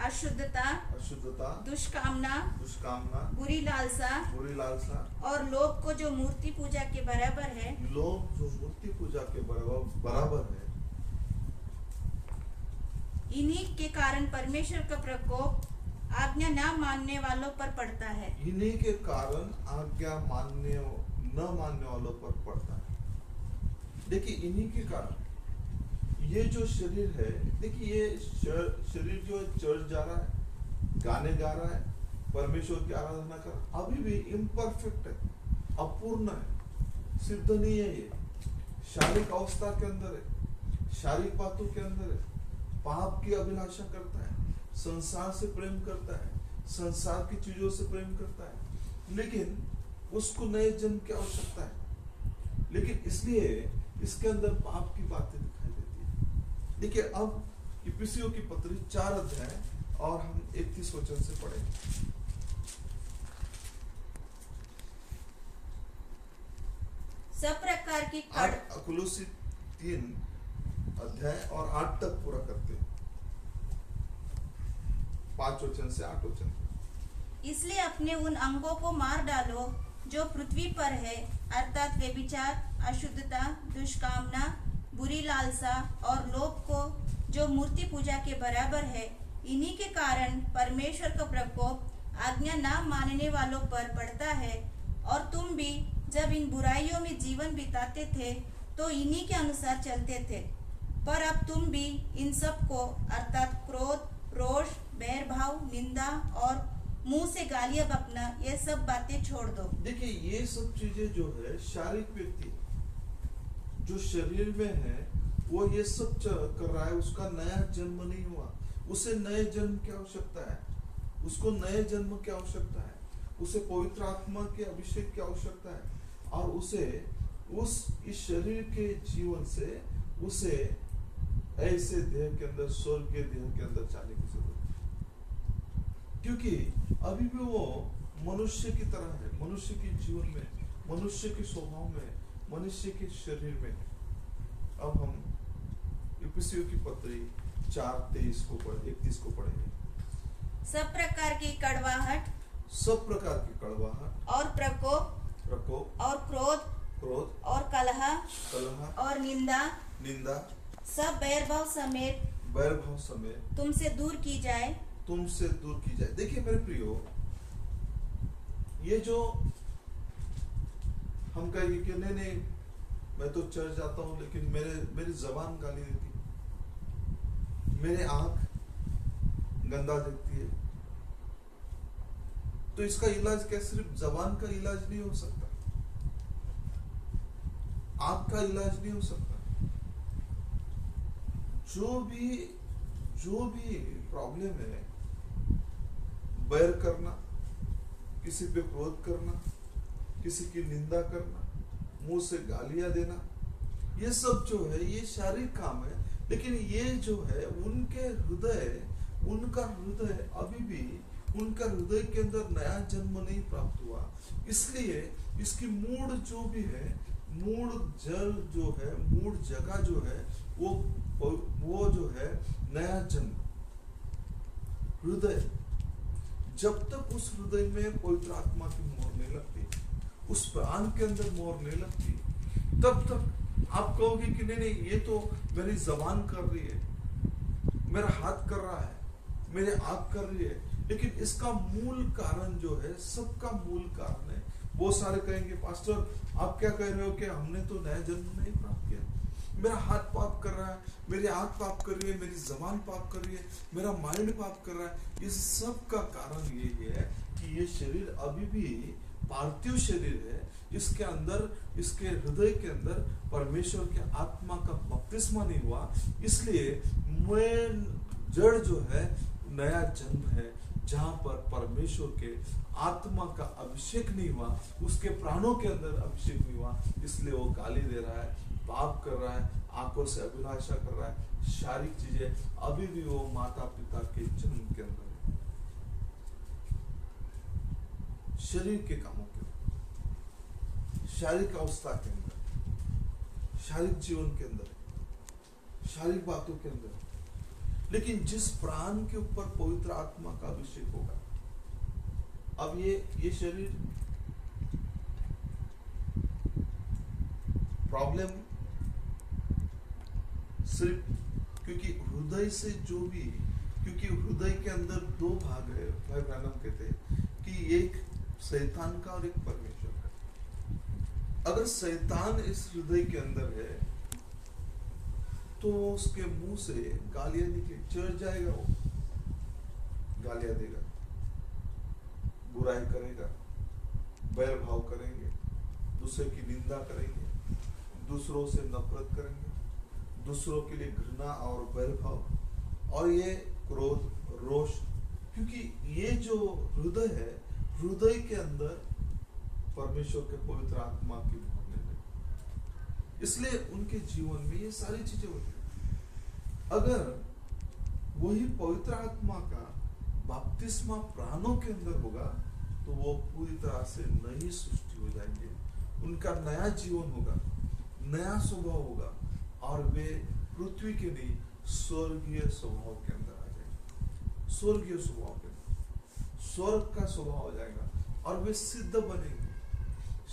अशुद्धता, दुष्कामना, बुरी लालसा और लोभ को जो मूर्ति पूजा के बराबर है, इन्हीं के कारण परमेश्वर का प्रकोप आज्ञा न मानने वालों पर पड़ता है। इन्हीं के कारण आज्ञा न मानने वालों पर पड़ता है। देखिए इन्हीं के कारण ये जो शरीर है, देखिए ये शरीर जो चर्च जा रहा है, गाने गा रहा है, परमेश्वर की आराधना कर, अभी भी इम्परफेक्ट है, अपूर्ण है, सिद्ध नहीं है। ये शारीरिक अवस्था के अंदर है, शारीरिक बातों के अंदर है, पाप की अभिलाषा करता है, संसार से प्रेम करता है, संसार की चीजों से प्रेम करता है, लेकिन उसको नए जन्म की आवश्यकता है। लेकिन इसलिए इसके अंदर पाप की बातें दिखाई देती है। देखिए अब इफिसियों की पत्री 4 अध्याय और हम 31 वचन से पढ़ेंगे। सब प्रकार की कुलुसी 3 अध्याय और 8 तक पूरा करते हैं, 5 वचन से 8 वचन। इसलिए अपने उन अंगों को मार डालो जो पृथ्वी पर है, अर्थात व्यभिचार, अशुद्धता, दुष्कामना, बुरी लालसा और लोभ को, जो मूर्ति पूजा के बराबर है। इन्हीं के कारण परमेश्वर का प्रकोप आज्ञा ना मानने वालों पर पड़ता है। और तुम भी जब इन बुराइयों में जीवन बिताते थे तो इन्हीं के अनुसार चलते थे, पर अब तुम भी इन सब को अर्थात क्रोध, रोष, बैरभाव, निंदा और मुंह से गालियां बकना, ये सब बातें छोड़ दो। देखिए, ये सब चीजें जो है शारीरिक व्यक्ति जो शरीर में है वो ये सब कर रहा है, उसका नया जन्म नहीं हुआ। उसे नए जन्म की आवश्यकता है, उसको नए जन्म की आवश्यकता है, उसे पवित्र आत्मा के अभिषेक की आवश्यकता है, और उसे इस शरीर के जीवन से उसे ऐसे देह के अंदर, स्वर्गीय देह के अंदर जाने की जरूरत है। क्योंकि अभी भी वो मनुष्य की तरह है, मनुष्य के जीवन में, मनुष्य के स्वभाव में, मनुष्य के शरीर में। अब हम इफिसियों की पत्री 4:23 को 31 को पढ़ेंगे। सब प्रकार की कड़वाहट, सब प्रकार की कड़वाहट और प्रकोप और क्रोध और कलह और निंदा सब बैरभाव समेत तुमसे दूर की जाए। देखिए मेरे प्रियो, ये जो हम कहेंगे कि नहीं मैं तो चर्च जाता हूं लेकिन मेरी जबान गाली देती, मेरे आंख गंदा देखती है, तो इसका इलाज क्या सिर्फ जबान का इलाज नहीं हो सकता, आंख का इलाज नहीं हो सकता। जो भी प्रॉब्लम है, बैर करना, किसी पे क्रोध करना, किसी की निंदा करना, मुंह से गालियां देना, ये सब जो है ये शारीरिक काम है। लेकिन ये जो है उनका हृदय अभी भी उनका हृदय के अंदर नया जन्म नहीं प्राप्त हुआ। इसलिए इसकी मूड जो भी है, मूड जल जो है, मूड जगह जो है, वो जो है नया जन्म हृदय। जब तक उस हृदय में पवित्र आत्मा की मोहर नहीं लगती, उस प्राण के अंदर मोहर नहीं लगती, तब तक आप कहोगे कि नहीं ये तो मेरी जबान कर रही है, मेरा हाथ कर रहा है, मेरे आंख कर रही है, लेकिन इसका मूल कारण जो है, सबका मूल कारण है। बहुत सारे कहेंगे पास्टर आप क्या कह रहे हो कि हमने तो नया जन्म नहीं प्राप्त किया, मेरा हाथ पाप कर रहा है, मेरी आंख पाप कर रही है, मेरी जबान पाप कर रही है, मेरा माइंड पाप कर रहा है। इस सब का कारण ये है कि ये शरीर अभी भी पार्थिव शरीर है, इसके अंदर, इसके हृदय के अंदर परमेश्वर के आत्मा का बपतिस्मा नहीं हुआ। इसलिए जड़ जो है नया जन्म है, जहां पर परमेश्वर के आत्मा का अभिषेक नहीं हुआ, उसके प्राणों के अंदर अभिषेक नहीं हुआ। इसलिए वो गाली दे रहा है, पाप कर रहा है, आंखों से अभिलाषा कर रहा है, शारीरिक चीजें अभी भी वो माता पिता के जन्म के अंदर है, शरीर के कामों के अंदर, शारीरिक अवस्था के अंदर, शारीरिक जीवन के अंदर, शारीरिक बातों के अंदर। लेकिन जिस प्राण के ऊपर पवित्र आत्मा का अभिषेक होगा, अब ये शरीर प्रॉब्लम सिर्फ क्योंकि हृदय से जो भी, क्योंकि हृदय के अंदर 2 भाग है, भाई ब्रैनम कहते हैं कि एक शैतान का और एक परमेश्वर का। अगर शैतान इस हृदय के अंदर है तो उसके मुंह से गालियां निकले, चढ़ जाएगा, वो गालियां देगा, बुराई करेगा, बैर भाव करेंगे, दूसरे की निंदा करेंगे, दूसरों से नफरत करेंगे, दूसरों के लिए घृणा और बैर भाव, और ये क्रोध, रोष। क्योंकि ये जो हृदय है, हृदय के अंदर परमेश्वर के पवित्र आत्मा की मोहर नहीं है, इसलिए उनके जीवन में ये सारी चीजें होती है। अगर वही पवित्र आत्मा का बपतिस्मा प्राणों के अंदर होगा तो वो पूरी तरह से नई सृष्टि हो जाएंगे, उनका नया जीवन होगा, नया स्वभाव होगा और वे पृथ्वी के नहीं स्वर्गीय स्वभाव के अंदर आ जाएंगे। स्वर्गीय स्वभाव के अंदर स्वर्ग का स्वभाव हो जाएगा और वे सिद्ध बनेंगे।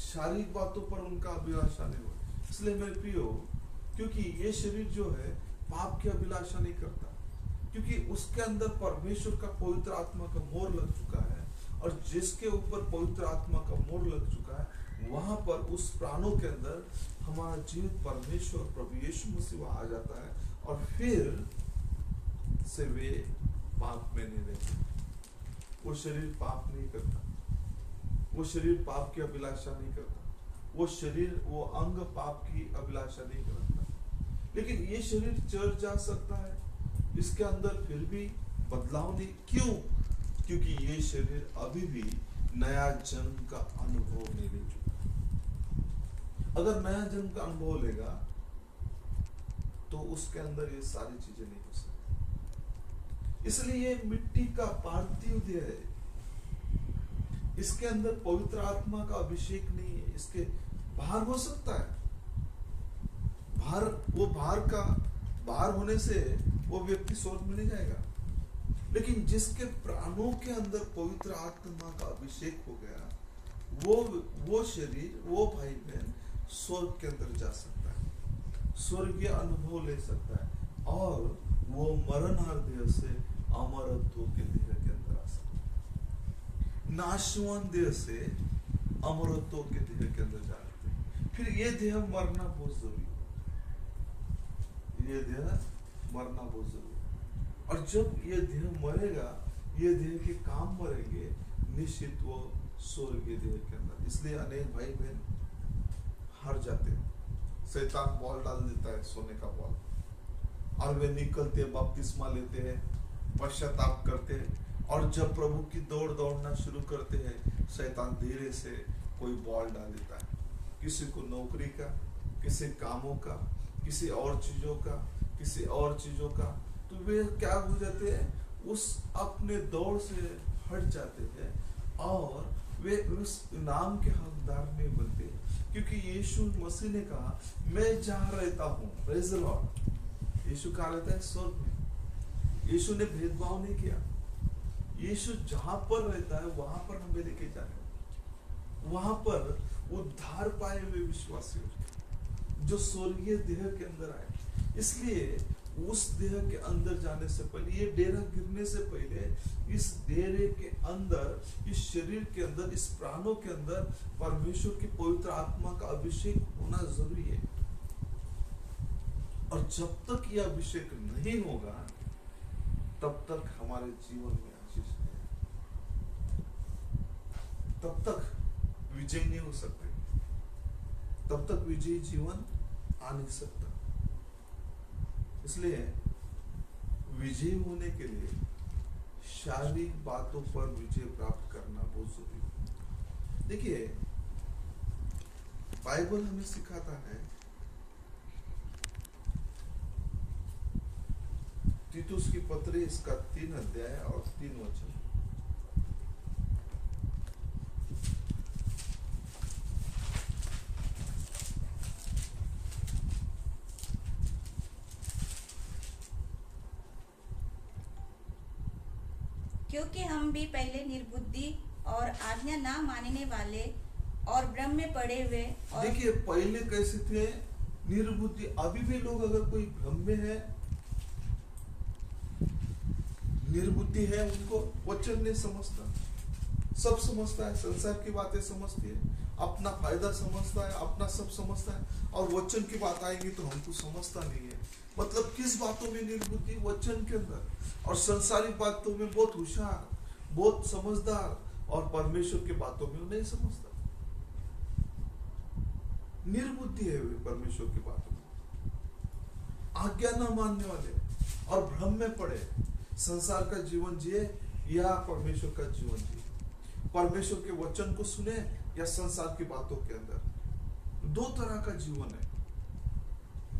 शारीरिक बातों पर उनका अभिलाषा नहीं होगा। इसलिए मेरे प्रियो, क्योंकि ये शरीर जो है पाप की अभिलाषा नहीं करता, क्योंकि उसके अंदर परमेश्वर का पवित्र आत्मा का मोहर लग चुका है और जिसके ऊपर पवित्र आत्मा का मोहर लग चुका है वहां पर उस प्राणों के अंदर हमारा जीवित परमेश्वर प्रभु यीशु मसीह वहां आ जाता है और फिर से वे पाप में नहीं रहते। वो शरीर पाप नहीं करता, वो शरीर पाप की अभिलाषा नहीं करता, वो शरीर वो अंग पाप की अभिलाषा नहीं करता। लेकिन ये शरीर चढ़ जा सकता है, इसके अंदर फिर भी बदलाव नहीं। क्यों? क्योंकि ये शरीर अभी भी नया जन्म का अनुभव नहीं ले चुका। अगर नया जन्म का अनुभव लेगा तो उसके अंदर ये सारी चीजें नहीं हो सकती। इसलिए ये मिट्टी का पार्थिव देह है, इसके अंदर पवित्र आत्मा का अभिषेक नहीं है। इसके बाहर हो सकता है, बाहर होने से वो व्यक्ति स्वर्ग में नहीं जाएगा, लेकिन जिसके प्राणों के अंदर पवित्र आत्मा का अभिषेक हो गया वो शरीर, वो भाई बहन स्वर्ग के अंदर जा सकता है, स्वर्गीय अनुभव ले सकता है और वो मरणहार देह से अमरत्व के देह के अंदर आ सकता है। नाशवान देह से अमरत्व के देह के अंदर जा सकते हैं। फिर ये देह मरना बहुत जरूरी है, ये देह मरना बहुत जरूरी है। और जब ये देह मरेगा, ये देह के काम मरेंगे, निश्चित वो स्वर्गीय देह के अंदर। इसलिए अनेक भाई बहन हार जाते हैं, शैतान बॉल डाल देता है, सोने का बॉल, और वे निकलते बपतिस्मा लेते हैं, पश्चाताप करते हैं और जब प्रभु की दौड़ना शुरू करते हैं, शैतान धीरे से कोई बॉल डाल देता है, किसी को नौकरी का, किसी कामों का, किसी और चीजों का, तो वे क्या हो जाते हैं, उस अपने दौड़ से हट जाते हैं और वे उस नाम के हकदार नहीं बनते। क्योंकि यीशु मसीह ने कहा, मैं जहाँ रहता हूँ, प्रेज़ द लॉर्ड, यीशु कहाँ रहता है? स्वर्ग में। यीशु ने भेदभाव नहीं किया, यीशु जहाँ पर रहता है वहां पर हमें लेके जाए, वहां पर उद्धार पाए हुए विश्वासी जो स्वर्गीय देह के अंदर आए। इसलिए उस देह के अंदर जाने से पहले, ये डेरा गिरने से पहले, इस डेरे के अंदर, इस शरीर के अंदर, इस प्राणों के अंदर परमेश्वर की पवित्र आत्मा का अभिषेक होना जरूरी है। और जब तक यह अभिषेक नहीं होगा तब तक हमारे जीवन में आशीष नहीं, तब तक विजय नहीं हो सकते, तब तक विजयी जीवन आ नहीं सकता। इसलिए विजयी होने के लिए शारीरिक बातों पर विजय प्राप्त करना बहुत जरूरी है। देखिए, बाइबल हमें सिखाता है, तीतुस की पत्री इसका 3 अध्याय और 3 वचन। क्योंकि हम भी पहले निर्बुद्धि और आज्ञा ना मानने वाले और भ्रम में पड़े हुए, और देखिए पहले कैसे थे? निर्बुद्धि। अभी भी लोग अगर कोई भ्रम में है, निर्बुद्धि है, उनको वचन नहीं समझता, सब समझता है, संसार की बातें समझती है, अपना फायदा समझता है, अपना सब समझता है, और वचन की बात आएगी तो हमको समझता नहीं है। मतलब किस बातों में निर्बुद्धि? वचन के अंदर। और संसारिक बातों में बहुत होशियार, बहुत समझदार, और परमेश्वर की बातों में वो नहीं समझता, निर्बुद्धि है वे परमेश्वर की बातों में, आज्ञा न मानने वाले और भ्रम में पड़े, संसार का जीवन जिए या परमेश्वर का जीवन जिए, परमेश्वर के वचन को सुने या संसार की बातों के अंदर। 2 तरह का जीवन है,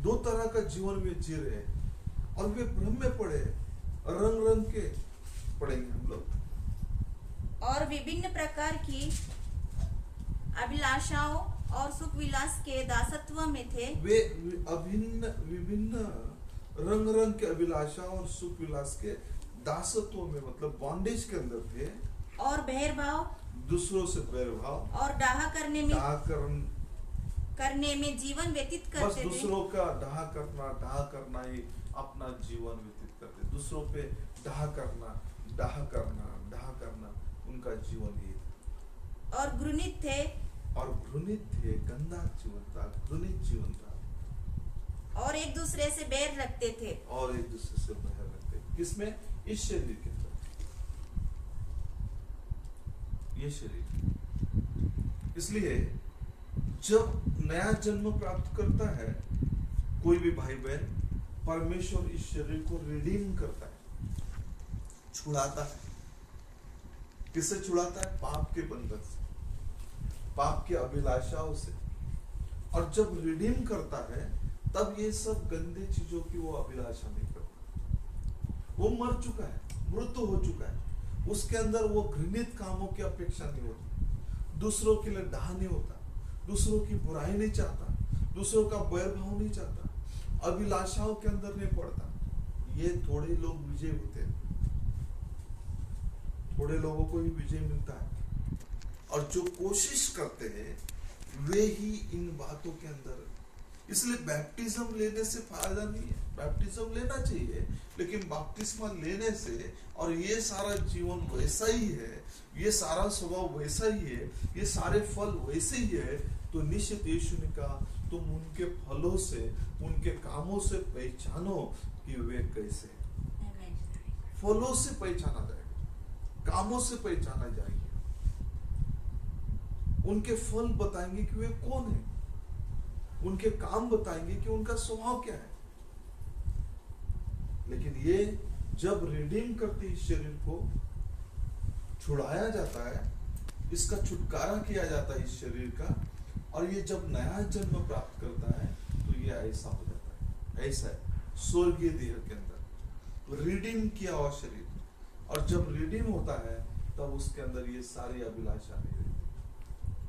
2 तरह का जीवन वे जी रहे हैं और वे भ्रम में पड़े। रंग रंग के पढ़ेंगे हम लोग। और विभिन्न प्रकार की अभिलाषाओं और सुख विलास के दासत्व में थे। वे विभिन्न रंग रंग के अभिलाषा और सुख विलास के दासत्व में, मतलब बॉन्डेज के अंदर थे। और बहिर्भाव, दूसरों से बहिर्भाव, और डाहा करने में जीवन व्यतीत बस करते थे। दूसरों का डाहा करना ही अपना जीवन व्यतीत करते। दूसरों पे डाहा करना उनका जीवन ही था। और घृणित थे, गंदा जीवन था, घृणित जीवन था। और एक दूसरे से बैर रखते थे। किसमें? इस शरीर के अंदर, ये शरीर। इसलिए जब नया जन्म प्राप्त करता है कोई भी भाई बहन, परमेश्वर इस शरीर को रिडीम करता है, छुड़ाता है। किससे छुड़ाता है? पाप के बंधन से, पाप की अभिलाषाओं से। और जब रिडीम करता है तब ये सब गंदे चीजों की वो अभिलाषा नहीं करता। वो मर चुका है, मृत्यु हो चुका है, उसके अंदर वो घृणित कामों की अपेक्षा नहीं होती, दूसरों के लिए डाह नहीं होता, दूसरों की बुराई नहीं चाहता, दूसरों का वैरभाव नहीं चाहता, अभिलाषाओं के अंदर नहीं पड़ता। ये थोड़े लोग विजय होते हैं, थोड़े लोगों को ही विजय मिलता है। और जो कोशिश करते हैं वे ही इन बातों के अंदर। इसलिए बैप्टिज्म लेने से फायदा नहीं है। बैप्टिज्म लेना चाहिए, लेकिन बपतिस्मा लेने से और ये सारा जीवन वैसा ही है, ये सारा स्वभाव वैसा ही है, ये सारे फल वैसे ही है, तो निश्चित यीशु ने कहा तुम उनके फलों से, उनके कामों से पहचानो कि वे कैसे हैं। फलों से पहचाना जाएगा, कामों से पहचाना जाएगी। उनके फल बताएंगे कि वे कौन है, उनके काम बताएंगे कि उनका स्वभाव क्या है। लेकिन ये जब रिडीम करते इस शरीर को छुड़ाया जाता है, इसका छुटकारा किया जाता है इस शरीर का, और ये जब नया जन्म प्राप्त करता है तो ये ऐसा हो जाता है। ऐसा है स्वर्गीय देह के अंदर रिडीम किया हुआ शरीर। और जब रिडीम होता है तब उसके अंदर ये सारी अभिलाषा नहीं रहती,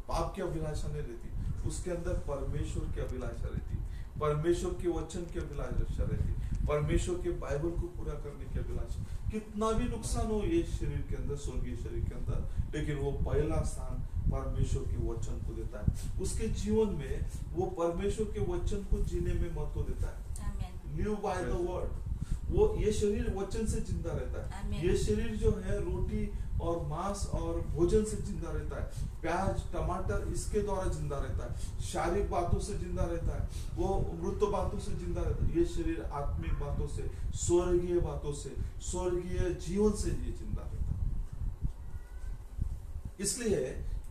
पाप की अभिलाषा नहीं रहती, उसके अंदर परमेश्वर की अभिलाषा रहती, परमेश्वर के वचन की अभिलाषा रहती, परमेश्वर के बाइबल को पूरा करने की अभिलाषा। कितना भी नुकसान हो ये शरीर के अंदर, स्वर्गीय शरीर के अंदर, लेकिन वो पहला स्थान परमेश्वर के वचन को देता है। उसके जीवन में वो परमेश्वर के वचन को जीने में महत्व देता है। Live by the word. वो ये शरीर वचन से जिंदा रहता है। ये शरीर जो है रोटी और मांस और भोजन से जिंदा रहता है, प्याज टमाटर इसके द्वारा जिंदा रहता है, शारीरिक बातों से जिंदा रहता है, वो मृत बातों से जिंदा रहता है। ये शरीर आत्मिक बातों से, स्वर्गीय बातों से, स्वर्गीय जीवन से ये जिंदा रहता है। इसलिए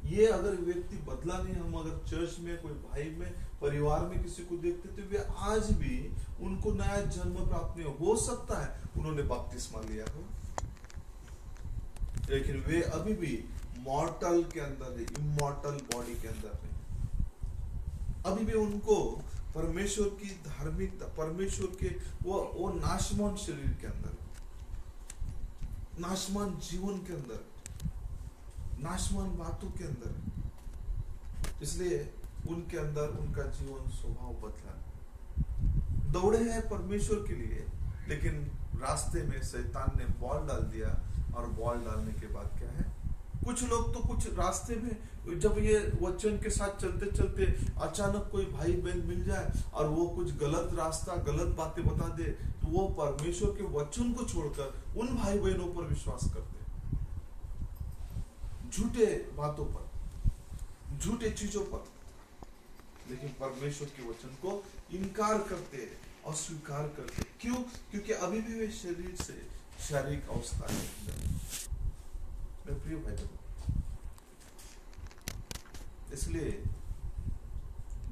ये अगर व्यक्ति बदला नहीं, हम अगर चर्च में कोई भाई में परिवार में किसी को देखते तो वे आज भी उनको नया जन्म प्राप्त नहीं हो सकता है उन्होंने बपतिस्मा लिया हो, लेकिन वे अभी भी मॉर्टल के अंदर है, इमॉर्टल बॉडी के अंदर है। अभी भी उनको परमेश्वर की धार्मिकता, परमेश्वर के वो नाशमान शरीर के अंदर, नाशमान जीवन के अंदर, नाशमान बातों के अंदर। इसलिए उनके अंदर उनका जीवन स्वभाव बदला। दौड़े हैं परमेश्वर के लिए, लेकिन रास्ते में शैतान ने बॉल डाल दिया, और बॉल डालने के बाद क्या है, कुछ लोग तो कुछ रास्ते में जब ये वचन के साथ चलते चलते अचानक कोई भाई बहन मिल जाए और वो कुछ गलत रास्ता, गलत बातें बता दे, तो वो परमेश्वर के वचन को छोड़कर उन भाई बहनों पर विश्वास करते, झूठे बातों पर, झूठे चीजों पर, लेकिन परमेश्वर के वचन को इनकार करते, अस्वीकार करते। क्यों? क्योंकि अभी भी वे शरीर से, शारीरिक अवस्था है। मैं प्रिय भाई बहनों, इसलिए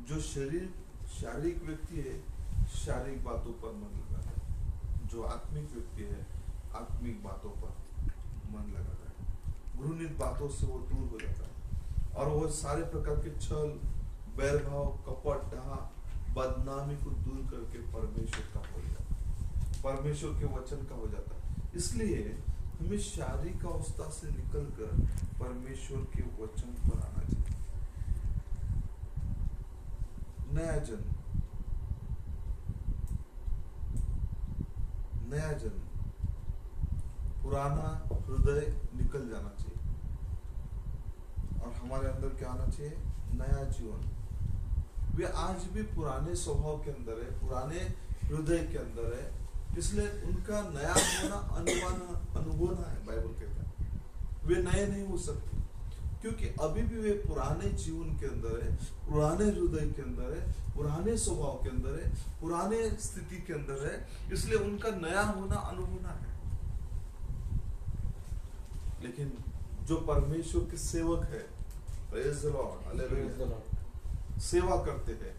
जो शरीर शारीरिक व्यक्ति है शारीरिक बातों पर मन लगाता है, जो आत्मिक व्यक्ति है आत्मिक बातों पर मन लगाता है, घृणित बातों से वो दूर हो जाता है, और वो सारे प्रकार के छल, बैरभाव, कपट, डाह, बदनामी को दूर करके परमेश्वर का हो जाता है, परमेश्वर के वचन का हो जाता है। इसलिए हमें शारीरिक अवस्था से निकलकर परमेश्वर के वचन पर आना चाहिए। नया जन्म, नया जन्म, पुराना हृदय निकल जाना चाहिए और हमारे अंदर क्या आना चाहिए? नया जीवन। वे आज भी पुराने स्वभाव के अंदर है, पुराने हृदय के अंदर है, इसलिए उनका नया होना अनुभवना है। बाइबल कहता है वे नए नहीं हो सकते, क्योंकि अभी भी वे पुराने जीवन के अंदर है, पुराने हृदय के अंदर है, पुराने स्वभाव के अंदर है, पुराने स्थिति के अंदर है, इसलिए उनका नया होना अनुभवना है। लेकिन जो परमेश्वर के सेवक है, प्रेज द लॉर्ड, हालेलुया, सेवा करते हैं,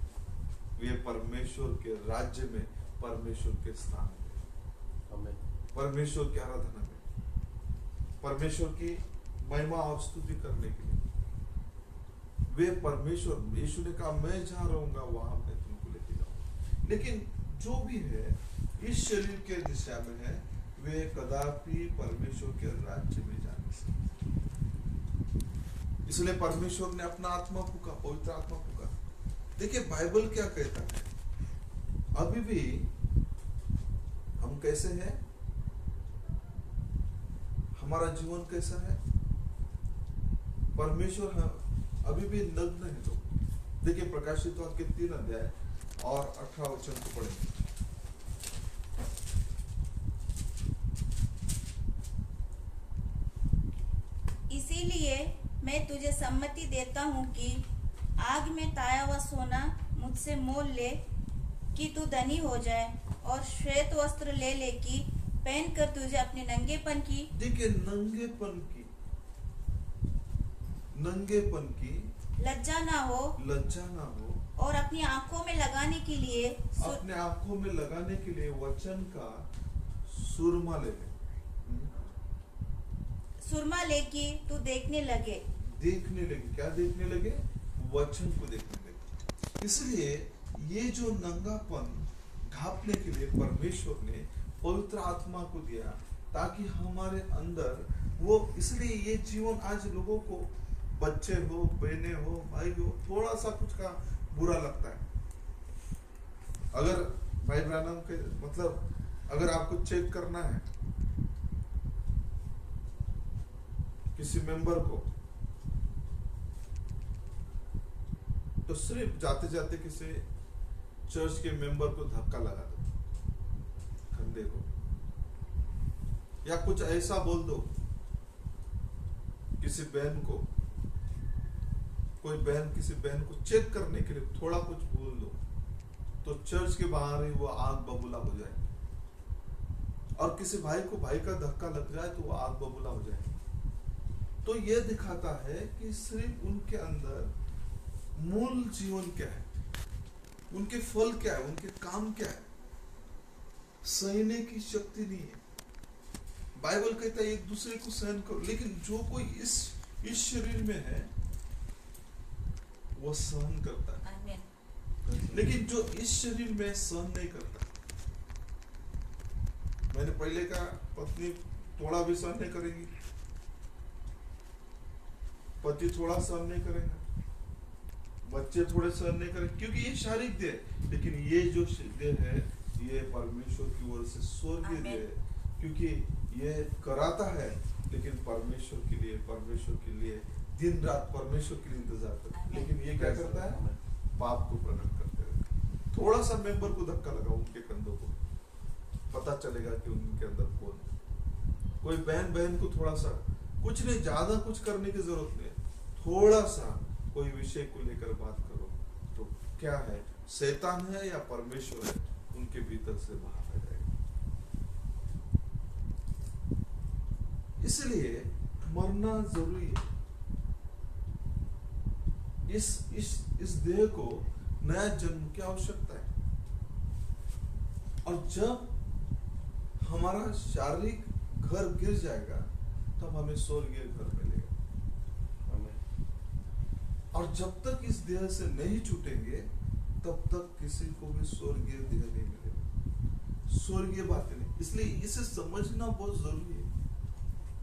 वे परमेश्वर के राज्य में, परमेश्वर के स्थान में, परमेश्वर की आराधना में, परमेश्वर की महिमा और स्तुति करने के लिए वे परमेश्वर, यीशु ने कहा मैं जहां रहूंगा वहां मैं तुमको लेके जाऊंगा। लेकिन जो भी है इस शरीर के दिशा में है, वे कदापि परमेश्वर के राज्य में जा नहीं सकते। इसलिए परमेश्वर ने अपना आत्मा फूका, पवित्र आत्मा फूका। देखिए बाइबल क्या कहता है, अभी भी हम कैसे हैं, हमारा जीवन कैसा है, परमेश्वर अभी भी नग्न है लोग। देखिए प्रकाशित वाक्य 3 अध्याय और 18 वचन को पढ़ेंगे। इसीलिए मैं तुझे सम्मति देता हूँ कि आग में ताया हुआ सोना मुझसे मोल ले कि तू धनी हो जाए, और श्वेत वस्त्र ले ले कि पहनकर तुझे अपने नंगेपन की, देखिए नंगेपन की लज्जा ना हो, और अपनी आंखों में लगाने के लिए, अपने आंखों में लगाने के लिए वचन का सुरमा ले ले, सुरमा ले कि तू देखने लगे। क्या देखने लगे? वचन को देखने लगे। इसलिए ये जो नंगापन ढांपने के लिए परमेश्वर ने पवित्र आत्मा को दिया, ताकि हमारे अंदर वो, इसलिए ये जीवन आज लोगों को, बच्चे हो, बहने हो, भाई हो, थोड़ा सा कुछ का बुरा लगता है। अगर भाई ब्रानम के मतलब अगर आपको चेक करना है किसी मेंबर को, तो सिर्फ जाते जाते किसी चर्च के मेंबर को धक्का लगा दो कंधे को, या कुछ ऐसा बोल दो किसी बहन को, कोई बहन किसी बहन को चेक करने के लिए थोड़ा कुछ बोल दो, तो चर्च के बाहर ही वो आग बबूला हो जाए। और किसी भाई को भाई का धक्का लग जाए तो वो आग बबूला हो जाए। तो ये दिखाता है कि सिर्फ उनके अंदर मूल जीवन क्या है, उनके फल क्या है, उनके काम क्या है, सहने की शक्ति नहीं है। बाइबल कहता है एक दूसरे को सहन करो, लेकिन जो कोई इस शरीर में है वो सहन करता है, लेकिन जो इस शरीर में सहन नहीं करता। मैंने पहले कहा पत्नी थोड़ा भी सहन नहीं करेगी, पति थोड़ा सहन नहीं करेगा, बच्चे थोड़े सहन नहीं करेंगे, क्योंकि ये शारीरिक देह। लेकिन ये जो देह है ये परमेश्वर की ओर से स्वर्गीय देह है, क्योंकि ये कराता है, लेकिन परमेश्वर के लिए दिन रात परमेश्वर के लिए इंतजार करता है। लेकिन ये क्या करता है? पाप को प्रकट करते हैं। थोड़ा सा मेंबर को धक्का लगा उनके कंधों को, पता चलेगा कि उनके अंदर कौन है। कोई बहन को थोड़ा सा, कुछ नहीं, ज्यादा कुछ करने की जरूरत नहीं, थोड़ा सा कोई विषय को लेकर बात करो तो क्या है, शैतान है या परमेश्वर है, उनके भीतर से बाहर आ जाएगा। इसलिए मरना जरूरी है। इस देह को नया जन्म की आवश्यकता है, और जब हमारा शारीरिक घर गिर जाएगा तब हमें स्वर्गीय घर मिलेगा। और जब तक इस देह से नहीं छूटेंगे तब तक किसी को भी स्वर्गीय देह नहीं मिलेगा, स्वर्गीय बातें नहीं। इसलिए इसे समझना बहुत जरूरी है।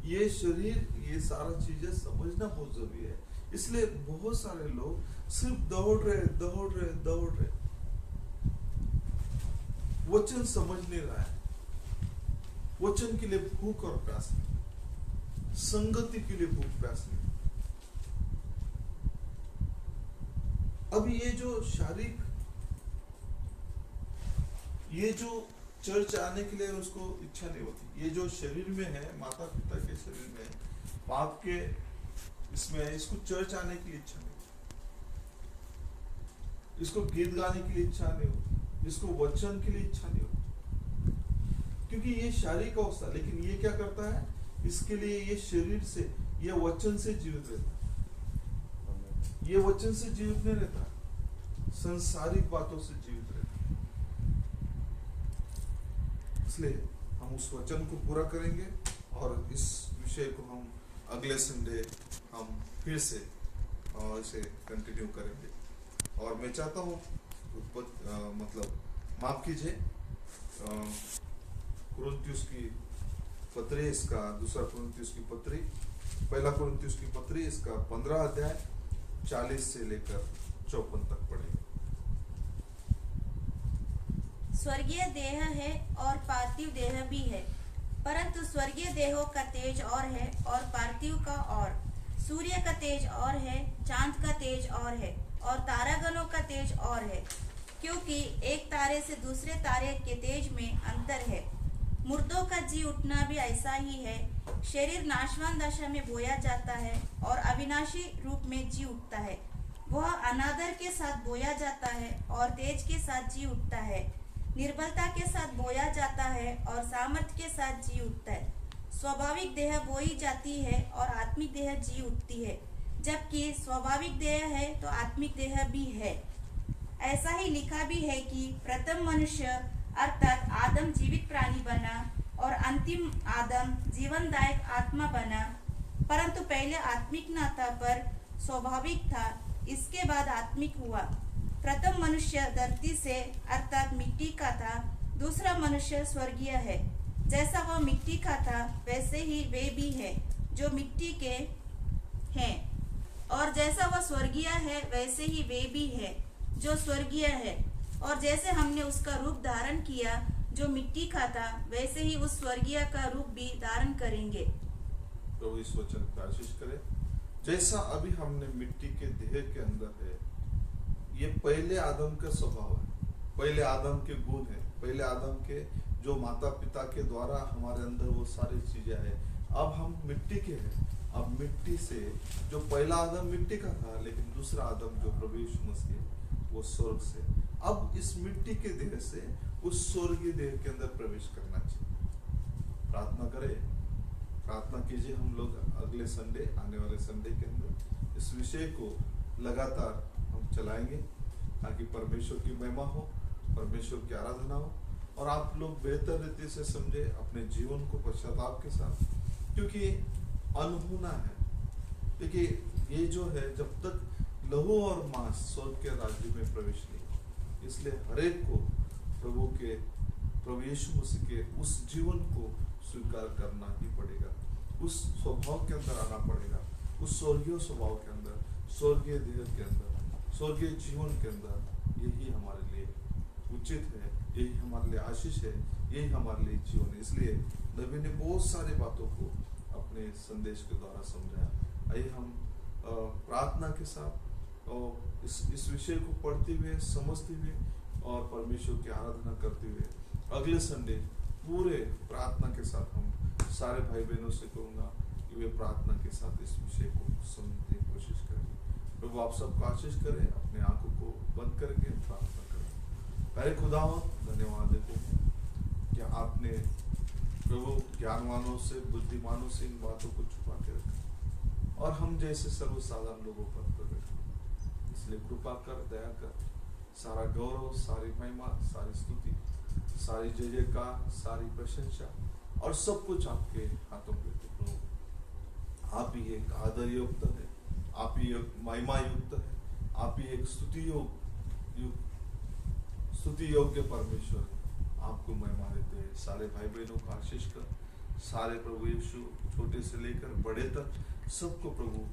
ये शरीर, ये सारा चीजें समझना बहुत जरूरी है। इसलिए बहुत सारे लोग सिर्फ दौड़ रहे, वचन समझ नहीं रहा है, वचन के लिए भूख और प्यास नहीं, संगति के लिए भूख प्यास नहीं। अब ये जो शारीरिक, ये जो चर्च आने के लिए उसको इच्छा नहीं होती, ये जो शरीर में है, माता पिता के शरीर में, पाप के इसमें, इसको चर्च आने की इच्छा नहीं होती, इसको गीत गाने के लिए इच्छा नहीं होती, इसको वचन के लिए इच्छा नहीं होती, क्योंकि ये शारीरिक अवस्था। लेकिन ये क्या करता है, इसके लिए ये शरीर से, ये वचन से जीवित रहता है, ये वचन से जीवित नहीं रहता, संसारिक बातों से जीवित रहता है। इसलिए हम उस वचन को पूरा करेंगे और इस विषय को हम अगले संडे हम फिर से इसे कंटिन्यू करेंगे। और मैं चाहता हूँ मतलब माफ कीजिए, कुरिन्थियुस की पत्री, इसका दूसरा कुरिन्थियुस की पत्री, पहला कुरिन्थियुस की पत्री, इसका 15 अध्याय 40 से लेकर 54 तक पढ़ेंगे। स्वर्गीय देह है और पार्थिव देह भी है, परंतु स्वर्गीय देहों का तेज और है और पार्थिव का और। सूर्य का तेज और है, चांद का तेज और है, और तारागणों का तेज और है, क्योंकि एक तारे से दूसरे तारे के तेज में अंतर है। मुर्दों का जी उठना भी ऐसा ही है। शरीर नाशवान दशा में बोया जाता है और अविनाशी रूप में जी उठता है। वह अनादर के साथ बोया जाता है और तेज के साथ जी उठता है। निर्बलता के साथ बोया जाता है और सामर्थ्य के साथ जी उठता है। स्वाभाविक देह बोई जाती है और आत्मिक देह जी उठती है। जबकि स्वाभाविक देह है तो आत्मिक देह भी है। ऐसा ही लिखा भी है कि प्रथम मनुष्य अर्थात आदम जीवित प्राणी बना और अंतिम आदम जीवनदायक आत्मा बना। परंतु पहले आत्मिक न था पर स्वाभाविक था, इसके बाद आत्मिक हुआ। प्रथम मनुष्य धरती से अर्थात मिट्टी का था, दूसरा मनुष्य स्वर्गीय है। जैसा वह मिट्टी का था वैसे ही वे भी है जो मिट्टी के हैं, और जैसा वह स्वर्गीय है वैसे ही वे भी है जो स्वर्गीय है। और जैसे हमने उसका रूप धारण किया जो मिट्टी का था, वैसे ही उस स्वर्गीय का रूप भी धारण करेंगे। तो इस वचन का आशीष करें। जैसा अभी हमने मिट्टी के देह के अंदर है, ये पहले आदम का स्वभाव है, पहले आदम के गुण है, पहले आदम के जो माता पिता के द्वारा हमारे अंदर वो सारी चीजें है। अब हम मिट्टी के हैं। अब मिट्टी से जो पहला आदम मिट्टी का था, लेकिन दूसरा आदम जो प्रभु यीशु मसीह वो स्वर्ग से, अब इस मिट्टी के देह से उस स्वर्गीय देह के अंदर प्रवेश करना चाहिए। प्रार्थना करें, प्रार्थना कीजिए। हम लोग अगले संडे, आने वाले संडे के अंदर इस विषय को लगातार हम चलाएंगे ताकि परमेश्वर की महिमा हो, परमेश्वर की आराधना हो और आप लोग बेहतर रीति से समझे अपने जीवन को पश्चाताप के साथ, क्योंकि अनहोना है। देखिए ये जो है, जब तक लहू और मांस स्वर्ग के राज्य में प्रवेश नहीं, इसलिए हरेक को प्रभु यीशु मसीह के उस जीवन को स्वीकार करना ही पड़ेगा, उस स्वभाव के अंदर आना पड़ेगा, उस स्वर्गीय स्वभाव के अंदर, स्वर्गीय देह के अंदर, स्वर्गीय जीवन के अंदर। यही हमारे लिए उचित है, यही हमारे लिए आशीष है, यही हमारे लिए जीवन है। इसलिए नबी ने बहुत सारी बातों को अपने संदेश के द्वारा समझाया। आइए हम प्रार्थना के साथ और इस विषय को पढ़ते हुए, समझते हुए और परमेश्वर की आराधना करते हुए अगले संडे पूरे प्रार्थना के साथ हम सारे भाई बहनों से कहूँगा कि वे प्रार्थना के साथ इस विषय को समझने की कोशिश करेंगे। प्रभु आप सबको आशीष करें। अपने आंखों को बंद करके प्रार्थना करें। पहले खुदावंद धन्यवाद देते हैं कि आपने प्रभु ज्ञानवानों से, बुद्धिमानों से इन बातों को छुपा के रखा और हम जैसे सर्वसाधारण लोगों पर प्रकट। इसलिए कृपा कर, दया कर, सारा गौरव, सारी महिमा, सारी स्तुति, सारी जय जयकार, सारी प्रशंसा और सब कुछ आपके हाथों में प्रभु। आप ही एक आदर युक्त है, आप ही एक महिमा युक्त है, आप ही एक स्तुति योग्य परमेश्वर है। आपको महिमा देते हैं। सारे भाई बहनों को आशीष कर, सारे प्रभु यीशु छोटे से लेकर बड़े तक सबको प्रभु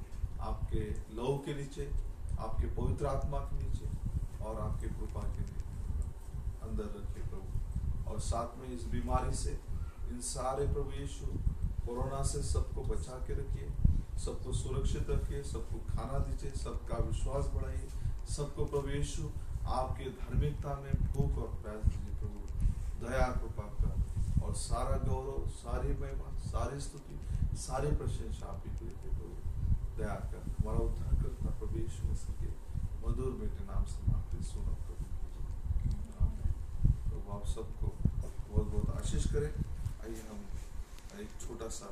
आपके लहू के नीचे, आपके पवित्र आत्मा के नीचे और आपके कृपा के अंदर रखे प्रभु। और साथ में इस बीमारी से इन सारे प्रभु यीशु कोरोना से सबको बचा के रखिए, सबको सुरक्षित रखिए, सबको खाना दीजिए, सबका विश्वास बढ़ाइए, सबको प्रभु यीशु आपके धार्मिकता में भूख और प्यास दीजिए प्रभु। दया कृपा कर और सारा गौरव, सारी महिमा, सारी स्तुति, सारी प्रशंसा आप ही को देते प्रभु। दया कर हमारा उद्धार करता प्रभु यीशु मसीह के मधुर बेटे नाम से मांगते सुनो प्रभु। प्रभु आप सबको बहुत बहुत आशीष करें। आइए हम एक छोटा सा